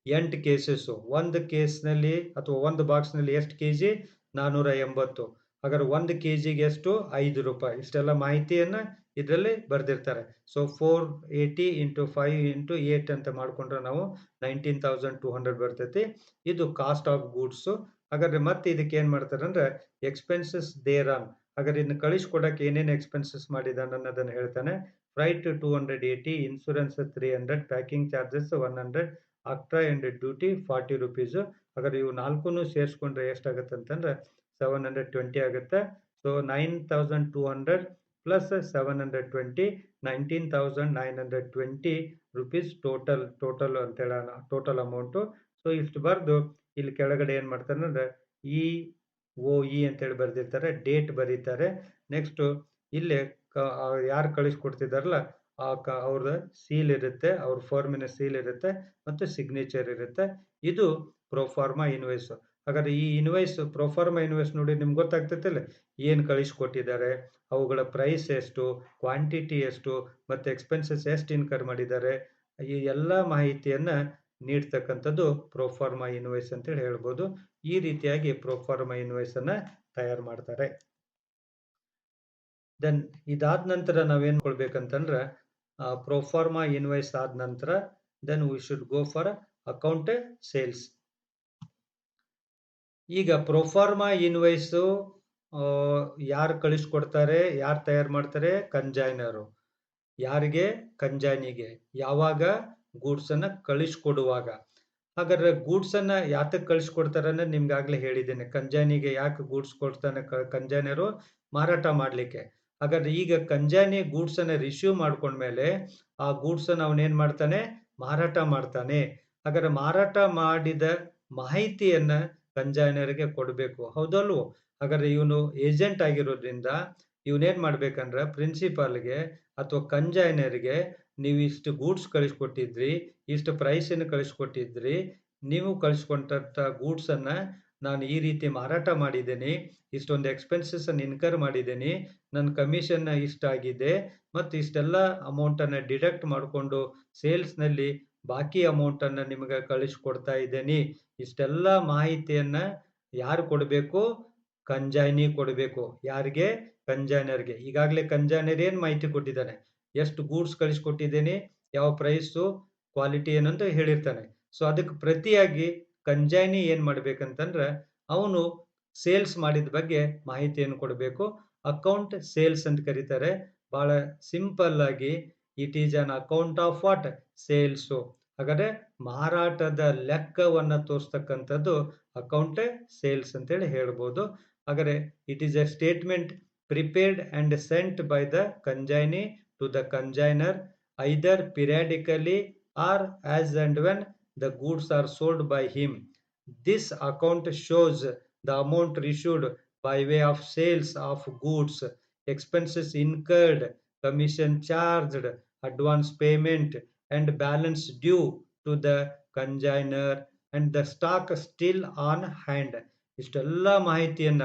8 ಕೇಸಸ್. ಒಂದು ಕೇಸ್ನಲ್ಲಿ ಅಥವಾ ಒಂದು ಬಾಕ್ಸ್ನಲ್ಲಿ ಎಷ್ಟು ಕೆಜಿ? 480. ಹಾಗಾದ್ರೆ 1 kgಗೆ ಎಷ್ಟು? ₹5. ಇಷ್ಟೆಲ್ಲ ಮಾಹಿತಿಯನ್ನ ಇದರಲ್ಲಿ ಬರ್ದಿರ್ತಾರೆ. ಸೊ 480 ಇಂಟು 5 ಇಂಟು 8 ಅಂತ ಮಾಡ್ಕೊಂಡ್ರೆ ನಾವು 19,200 ಬರ್ತೈತಿ. ಇದು ಕಾಸ್ಟ್ ಆಫ್ ಗೂಡ್ಸ್. ಹಾಗಾದ್ರೆ ಮತ್ತೆ ಇದಕ್ಕೆ ಏನ್ ಮಾಡ್ತಾರೆ ಅಂದ್ರೆ ಎಕ್ಸ್ಪೆನ್ಸಸ್ ದೇರ್ ಆನ್. ಹಾಗಾದ್ರೆ ಇದನ್ನ ಕಳಿಸ್ಕೊಡಕ್ಕೆ ಏನೇನು ಎಕ್ಸ್ಪೆನ್ಸಸ್ ಮಾಡಿದಾನ ಅನ್ನೋದನ್ನ ಹೇಳ್ತಾನೆ. Freight 280, insurance 300, packing charges 100, octroi and duty ₹40. ಹಾಗಾದ್ರೆ ಇವು ನಾಲ್ಕನ್ನು ಸೇರಿಸ್ಕೊಂಡ್ರೆ ಎಷ್ಟಾಗುತ್ತೆ ಅಂತಂದ್ರೆ 720 ಆಗುತ್ತೆ. ಸೊ 9,200 ಪ್ಲಸ್ 720, 19,920 rupees ಟೋಟಲ್ ಅಂತ ಹೇಳೋಣ, ಟೋಟಲ್ ಅಮೌಂಟು. ಸೊ ಇಷ್ಟು ಬರ್ದು ಇಲ್ಲಿ ಕೆಳಗಡೆ ಏನ್ ಮಾಡ್ತಾರೆ ಅಂದ್ರೆ EOE ಅಂತೇಳಿ ಬರ್ದಿರ್ತಾರೆ, ಡೇಟ್ ಬರೀತಾರೆ. ನೆಕ್ಸ್ಟ್ ಇಲ್ಲಿ ಯಾರು ಕಳಿಸ್ಕೊಡ್ತಿದಾರಲ್ಲ ಅವ್ರ ಸೀಲ್ ಇರುತ್ತೆ, ಅವ್ರ ಫರ್ಮಿನ ಸೀಲ್ ಇರುತ್ತೆ ಮತ್ತು ಸಿಗ್ನೇಚರ್ ಇರುತ್ತೆ. ಇದು ಪ್ರೋಫಾರ್ಮಾ ಇನ್ವಾಯ್ಸ್. ಹಾಗಾದ್ರೆ ಈ ಇನ್ವಾಯ್ಸ್, ಪ್ರೋಫಾರ್ಮಾ ಇನ್ವಾಯ್ಸ್ ನೋಡಿ ನಿಮ್ಗೆ ಗೊತ್ತಾಗ್ತೈತಿಲ್ಲ, ಏನು ಕಳಿಸ್ಕೊಟ್ಟಿದ್ದಾರೆ, ಅವುಗಳ ಪ್ರೈಸ್ ಎಷ್ಟು, ಕ್ವಾಂಟಿಟಿ ಎಷ್ಟು, ಮತ್ತೆ ಎಕ್ಸ್ಪೆನ್ಸಸ್ ಎಷ್ಟು ಇನ್ಕರ್ ಮಾಡಿದ್ದಾರೆ, ಈ ಎಲ್ಲ ಮಾಹಿತಿಯನ್ನ ನೀಡ್ತಕ್ಕಂಥದ್ದು ಪ್ರೋಫಾರ್ಮಾ ಇನ್ವಾಯ್ಸ್ ಅಂತೇಳಿ ಹೇಳ್ಬೋದು. ಈ ರೀತಿಯಾಗಿ ಪ್ರೋಫಾರ್ಮಾ ಇನ್ವಾಯ್ಸ್ ಅನ್ನ ತಯಾರು ಮಾಡ್ತಾರೆ. ದೆನ್ ಇದಾದ ನಂತರ ನಾವೇನ್ ಕೊಡ್ಬೇಕಂತಂದ್ರೆ, ಪ್ರೋಫಾರ್ಮಾ ಇನ್ವಾಯ್ಸ್ ಆದ ನಂತರ then we should go for account sales. ಈಗ ಪ್ರೋಫಾರ್ಮಾ ಇನ್ವಾಯ್ಸ್ ಯಾರು ಕಳಿಸ್ಕೊಡ್ತಾರೆ, ಯಾರು ತಯಾರು ಮಾಡ್ತಾರೆ? ಕಂಜೈನರು. ಯಾರಿಗೆ? ಕಂಜೈನಿಗೆ. ಯಾವಾಗ? ಗೂಡ್ಸ್ ಅನ್ನ ಕಳಿಸ್ಕೊಡುವಾಗ. ಹಾಗಾದ್ರೆ ಗೂಡ್ಸ್ ಅನ್ನ ಯಾತಕ್ಕೆ ಕಳಿಸ್ಕೊಡ್ತಾರೆ ಅನ್ನೋದು ನಿಮ್ಗೆ ಆಗ್ಲೇ ಹೇಳಿದ್ದೇನೆ. ಕಂಜೈನಿಗೆ ಯಾಕೆ ಗೂಡ್ಸ್ ಕೊಡ್ತಾನೆ ಕಂಜೈನರು? ಮಾರಾಟ ಮಾಡ್ಲಿಕ್ಕೆ. ಹಾಗಾದ್ರೆ ಈಗ ಕಂಜೈನಿ ಗೂಡ್ಸ್ ಅನ್ನ ರಿಸೀವ್ ಮಾಡ್ಕೊಂಡ್ಮೇಲೆ ಆ ಗೂಡ್ಸ್ ಅನ್ನ ಅವನೇನ್ ಮಾಡ್ತಾನೆ? ಮಾರಾಟ ಮಾಡ್ತಾನೆ. ಹಾಗಾದ್ರೆ ಮಾರಾಟ ಮಾಡಿದ ಮಾಹಿತಿಯನ್ನ ಕಂಜೈನರ್ಗೆ ಕೊಡಬೇಕು, ಹೌದಲ್ವೋ? ಹಾಗಾದ್ರೆ ಇವನು ಏಜೆಂಟ್ ಆಗಿರೋದ್ರಿಂದ ಇವನೇನ್ ಮಾಡ್ಬೇಕಂದ್ರೆ ಪ್ರಿನ್ಸಿಪಾಲ್ಗೆ ಅಥವಾ ಕಂಜೈನರ್ಗೆ, ನೀವು ಇಷ್ಟು ಗೂಡ್ಸ್ ಕಳಿಸ್ಕೊಟ್ಟಿದ್ರಿ, ಇಷ್ಟು ಪ್ರೈಸನ್ನು ಕಳಿಸ್ಕೊಟ್ಟಿದ್ರಿ, ನೀವು ಕಳಿಸ್ಕೊಂಡಂತ ಗೂಡ್ಸ್ ಅನ್ನ ನಾನು ಈ ರೀತಿ ಮಾರಾಟ ಮಾಡಿದ್ದೇನೆ, ಇಷ್ಟೊಂದು ಎಕ್ಸ್ಪೆನ್ಸಸ್ ಅನ್ನು ಇನ್ಕರ್ ಮಾಡಿದ್ದೇನೆ, ನನ್ನ ಕಮಿಷನ್ ಇಷ್ಟಾಗಿದೆ, ಮತ್ತು ಇಷ್ಟೆಲ್ಲ ಅಮೌಂಟ್ ಅನ್ನ ಡಿಡಕ್ಟ್ ಮಾಡಿಕೊಂಡು ಸೇಲ್ಸ್ ನಲ್ಲಿ ಬಾಕಿ ಅಮೌಂಟ್ ಅನ್ನ ನಿಮಗೆ ಕಳಿಸ್ಕೊಡ್ತಾ ಇದ್ದೇನೆ. ಇಷ್ಟೆಲ್ಲ ಮಾಹಿತಿಯನ್ನ ಯಾರು ಕೊಡಬೇಕು? ಕಂಜೈನಿ ಕೊಡಬೇಕು. ಯಾರಿಗೆ? ಕಂಜೈನರ್ಗೆ. ಈಗಾಗಲೇ ಕಂಜೈನರ್ ಏನ್ ಮಾಹಿತಿ ಕೊಟ್ಟಿದ್ದಾನೆ? ಎಷ್ಟು ಗೂಡ್ಸ್ ಕಳಿಸ್ಕೊಟ್ಟಿದ್ದೇನೆ, ಯಾವ ಪ್ರೈಸು, ಕ್ವಾಲಿಟಿ ಏನಂತ ಹೇಳಿರ್ತಾನೆ. ಸೊ ಅದಕ್ಕೆ ಪ್ರತಿಯಾಗಿ ಕಂಜೈನಿ ಏನ್ ಮಾಡ್ಬೇಕಂತಂದ್ರೆ ಅವನು ಸೇಲ್ಸ್ ಮಾಡಿದ ಬಗ್ಗೆ ಮಾಹಿತಿಯನ್ನು ಕೊಡಬೇಕು. ಅಕೌಂಟ್ ಸೇಲ್ಸ್ ಅಂತ ಕರೀತಾರೆ. ಬಹಳ ಸಿಂಪಲ್ ಆಗಿ it is an account of what sales. ಹಾಗಾದ್ರೆ ಮಾರಾಟದ ಲೆಕ್ಕವನ್ನ ತೋರಿಸ್ತಕ್ಕಂಥದ್ದು ಅಕೌಂಟ್ ಸೇಲ್ಸ್ ಅಂತೇಳಿ ಹೇಳ್ಬೋದು. ಹಾಗಾದ್ರೆ it is a statement prepared and sent by the consignee to the consignor either periodically or as and when the goods are sold by him. This account shows the amount received by way of sales of goods, expenses incurred, commission charged, advance payment, and balance due to the consignor and the stock still on hand. ಇಷ್ಟೆಲ್ಲ ಮಾಹಿತಿಯನ್ನ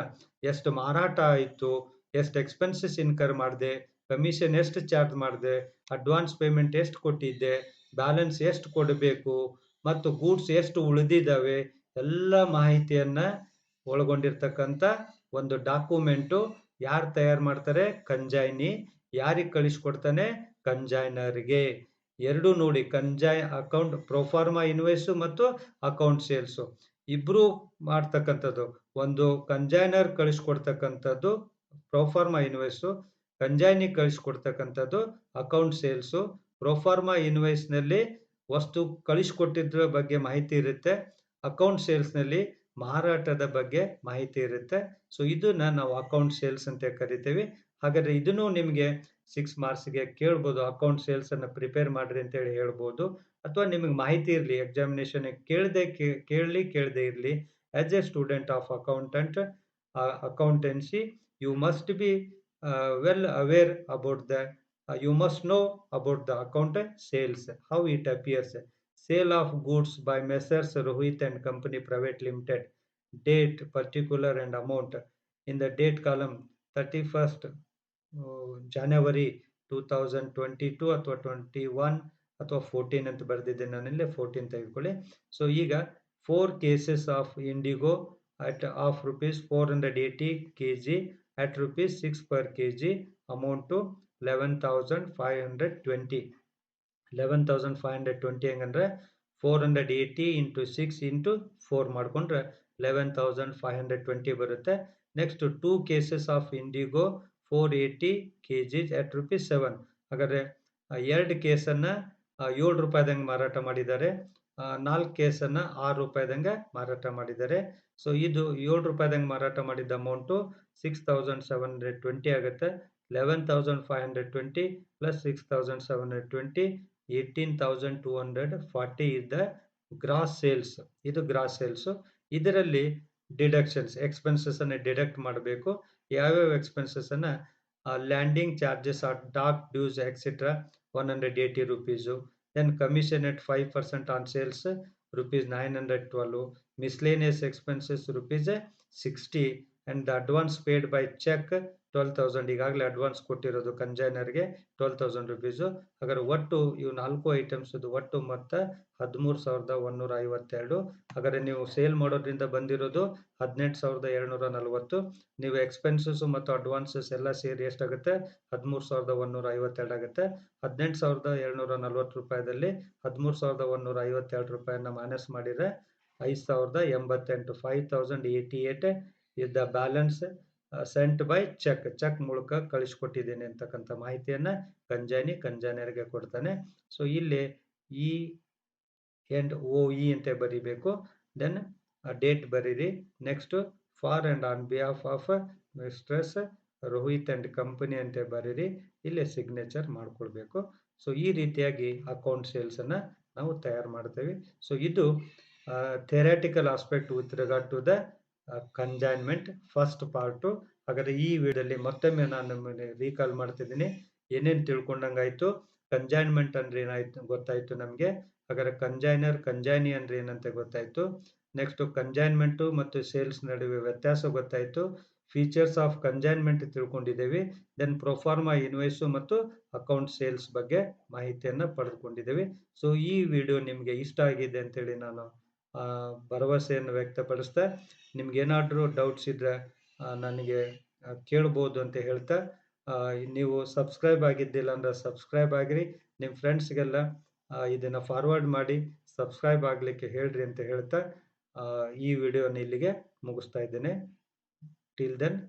ಎಷ್ಟು ಮಾರಾಟ ಆಯಿತು, ಎಷ್ಟು expenses incur ಮಾಡಿದೆ, commission ಎಷ್ಟು charge ಮಾಡಿದೆ, advance payment ಎಷ್ಟು ಕೊಟ್ಟಿದ್ದೆ, ಬ್ಯಾಲೆನ್ಸ್ ಎಷ್ಟು ಕೊಡಬೇಕು ಮತ್ತು ಗೂಡ್ಸ್ ಎಷ್ಟು ಉಳಿದಿದ್ದಾವೆ, ಎಲ್ಲ ಮಾಹಿತಿಯನ್ನ ಒಳಗೊಂಡಿರ್ತಕ್ಕಂಥ ಒಂದು ಡಾಕ್ಯುಮೆಂಟು ಯಾರು ತಯಾರು ಮಾಡ್ತಾರೆ? ಕಂಜೈನಿ. ಯಾರಿಗೆ ಕಳಿಸ್ಕೊಡ್ತಾನೆ? ಕಂಜೈನರ್ಗೆ. ಎರಡು ನೋಡಿ, ಅಕೌಂಟ್ ಪ್ರೊಫಾರ್ಮಾ ಇನ್ವಾಯ್ಸ್ ಮತ್ತು ಅಕೌಂಟ್ ಸೇಲ್ಸ್ ಇಬ್ರು ಮಾಡ್ತಕ್ಕಂಥದ್ದು. ಒಂದು ಕಂಜೈನರ್ ಕಳಿಸ್ಕೊಡ್ತಕ್ಕಂಥದ್ದು ಪ್ರೊಫಾರ್ಮಾ ಇನ್ವಾಯ್ಸ್, ಕಂಜೈನಿ ಕಳಿಸ್ಕೊಡ್ತಕ್ಕಂಥದ್ದು ಅಕೌಂಟ್ ಸೇಲ್ಸ್. ಪ್ರೊಫಾರ್ಮಾ ಇನ್ವಾಯ್ಸ್ ನಲ್ಲಿ ವಸ್ತು ಕಳಿಸ್ಕೊಟ್ಟಿದ್ರ ಬಗ್ಗೆ ಮಾಹಿತಿ ಇರುತ್ತೆ, ಅಕೌಂಟ್ ಸೇಲ್ಸ್ ನಲ್ಲಿ ಮಾರಾಟದ ಬಗ್ಗೆ ಮಾಹಿತಿ ಇರುತ್ತೆ. ಸೊ ಇದನ್ನ ನಾವು ಅಕೌಂಟ್ ಸೇಲ್ಸ್ ಅಂತ ಕರಿತೀವಿ. ಹಾಗಾದ್ರೆ ಇದನ್ನು ನಿಮಗೆ 6 ಮಾರ್ಕ್ಸ್ಗೆ ಕೇಳ್ಬೋದು. ಅಕೌಂಟ್ ಸೇಲ್ಸ್ ಅನ್ನ ಪ್ರಿಪೇರ್ ಮಾಡ್ರಿ ಅಂತ ಹೇಳಿ ಹೇಳ್ಬೋದು. ಅಥವಾ ನಿಮಗೆ ಮಾಹಿತಿ ಇರಲಿ, ಎಕ್ಸಾಮಿನೇಷನ್ ಕೇಳದೆ ಇರಲಿ, as A student of accountancy you must be well aware about the you must know about the account sales, how it appears. Sale of goods by Messrs. Rohit and Company Private Limited. Date, particular and amount. In the date column 31st January 2022 ಅಥವಾ 21 ಅಥವಾ 14 ಅಂತ ಬರೆದಿದ್ದೆ ನಾನಿಲ್ಲಿ, 14 ತೆಗೆದುಕೊಳ್ಳಿ. So ಈಗ 4 cases of indigo at of rupees 480 kg at rupees 6 per kg, amount to 11,520. 11,520 ಹೆಂಗಂದ್ರೆ 480 into 6 into 4 ಮಾಡ್ಕೊಂಡ್ರೆ 11,520 ಬರುತ್ತೆ. Next 2 cases of indigo 480 kg at rupees 7. ಹಾಗಾದ್ರೆ 2 ಕೇಸನ್ನ 7 ರೂಪಾಯಿದಂಗೆ ಮಾರಾಟ ಮಾಡಿದ್ದಾರೆ, 4 ಕೇಸನ್ನ 6 ರೂಪಾಯಿದಂಗೆ ಮಾರಾಟ ಮಾಡಿದ್ದಾರೆ. ಸೊ ಇದು 7 ರೂಪಾಯಿದಂಗೆ ಮಾರಾಟ ಮಾಡಿದ ಅಮೌಂಟು 6,720 ಆಗುತ್ತೆ. 11,520 plus 6,720 18,240 is the gross sales. ಇದು ಗ್ರಾಸ್ ಸೇಲ್ಸ್. ಇದರಲ್ಲಿ ಡಿಡಕ್ಷನ್ಸ್, ಎಕ್ಸ್ಪೆನ್ಸಸ್ ಅನ್ನ ಡಿಡಕ್ಟ್ ಮಾಡಬೇಕು. ಯಾವ್ಯಾವ ಎಕ್ಸ್ಪೆನ್ಸಸ್ ಅನ್ನ? Landing charges or dock dues etcetera 180 rupees. Then commission at 5% on sales rupees 912. Miscellaneous expenses rupees 60 and the advance paid by check 12,000. ಈಗಾಗಲೇ advance ಕೊಟ್ಟಿರೋದು ಕಂಜೈನರ್ಗೆ 12,000 rupees. ಹಾಗಾದ್ರೆ ಒಟ್ಟು ಇವು 4 ಐಟಮ್ಸ್ ಒಟ್ಟು ಮೊತ್ತ 13,152. ಹಾಗಾದ್ರೆ ನೀವು ಸೇಲ್ ಮಾಡೋದ್ರಿಂದ ಬಂದಿರೋದು 18,740. ನೀವು ಎಕ್ಸ್ಪೆನ್ಸಸ್ ಮತ್ತು ಅಡ್ವಾನ್ಸಸ್ ಎಲ್ಲ ಸೇರಿ ಎಷ್ಟಾಗುತ್ತೆ? 13,152 ಆಗುತ್ತೆ. 18,740 ರೂಪಾಯಿದಲ್ಲಿ 13,152 ರೂಪಾಯಿನ ಮೈನಸ್ ಮಾಡಿದ್ರೆ 5,088 5,088 is the balance sent by cheque ಮೂಲಕ ಕಳಿಸ್ಕೊಟ್ಟಿದ್ದೇನೆ ಅಂತಕ್ಕಂಥ ಮಾಹಿತಿಯನ್ನ ಕಂಜೈನರ್ಗೆ ಕೊಡ್ತಾನೆ. ಸೊ ಇಲ್ಲಿ ಇ ಅಂಡ್ ಓ ಇ ಅಂತ ಬರೀಬೇಕು. ದೆನ್ ಡೇಟ್ ಬರೀರಿ. Next for and on behalf of mistress Rohit and company ಅಂತ ಬರೀರಿ. ಇಲ್ಲೇ ಸಿಗ್ನೇಚರ್ ಮಾಡ್ಕೊಳ್ಬೇಕು. ಸೊ ಈ ರೀತಿಯಾಗಿ ಅಕೌಂಟ್ ಸೇಲ್ಸ್ ಅನ್ನ ನಾವು ತಯಾರು ಮಾಡ್ತೇವೆ. ಸೊ ಇದು theoretical aspect with regard to the consignment first part. ಹಾಗಾದ್ರೆ ಈ ವಿಡಿಯೋದಲ್ಲಿ ಮತ್ತೊಮ್ಮೆ ನಾನು ರೀಕಾಲ್ ಮಾಡ್ತಿದ್ದೀನಿ. ಏನೇನು ತಿಳ್ಕೊಂಡಂಗಾಯ್ತು? ಕನ್ಸೈನ್ಮೆಂಟ್ ಅಂದ್ರೆ ಏನಾಯ್ತು ಗೊತ್ತಾಯ್ತು ನಮಗೆ. ಹಾಗಾದ್ರೆ ಕಂಜೈನಿ ಅಂದ್ರೆ ಏನಂತ ಗೊತ್ತಾಯ್ತು. ನೆಕ್ಸ್ಟ್ ಕನ್ಸೈನ್ಮೆಂಟ್ ಮತ್ತು ಸೇಲ್ಸ್ ನಡುವೆ ವ್ಯತ್ಯಾಸ ಗೊತ್ತಾಯ್ತು. ಫೀಚರ್ಸ್ ಆಫ್ ಕನ್ಸೈನ್ಮೆಂಟ್ ತಿಳ್ಕೊಂಡಿದ್ದೇವೆ. ದೆನ್ ಪ್ರೊಫಾರ್ಮಾ ಇನ್ವಾಯ್ಸ್ ಮತ್ತು ಅಕೌಂಟ್ ಸೇಲ್ಸ್ ಬಗ್ಗೆ ಮಾಹಿತಿಯನ್ನ ಪಡೆದುಕೊಂಡಿದ್ದೇವೆ. ಸೊ ಈ ವಿಡಿಯೋ ನಿಮಗೆ ಇಷ್ಟ ಆಗಿದೆ ಅಂತೇಳಿ ನಾನು ಭರವಸೆಯನ್ನು ವ್ಯಕ್ತಪಡಿಸ್ತಾ, ನಿಮ್ಗೆ ಏನಾದರೂ ಡೌಟ್ಸ್ ಇದ್ರೆ ನನಗೆ ಕೇಳ್ಬೋದು ಅಂತ ಹೇಳ್ತಾ, ನೀವು ಸಬ್ಸ್ಕ್ರೈಬ್ ಆಗಿದ್ದಿಲ್ಲ ಅಂದ್ರೆ ಸಬ್ಸ್ಕ್ರೈಬ್ ಆಗಿರಿ. ನಿಮ್ಮ ಫ್ರೆಂಡ್ಸ್ಗೆಲ್ಲ ಇದನ್ನ ಫಾರ್ವರ್ಡ್ ಮಾಡಿ ಸಬ್ಸ್ಕ್ರೈಬ್ ಆಗಲಿಕ್ಕೆ ಹೇಳ್ರಿ ಅಂತ ಹೇಳ್ತಾ ಈ ವಿಡಿಯೋನ ಇಲ್ಲಿಗೆ ಮುಗಿಸ್ತಾ ಇದ್ದೇನೆ. Till then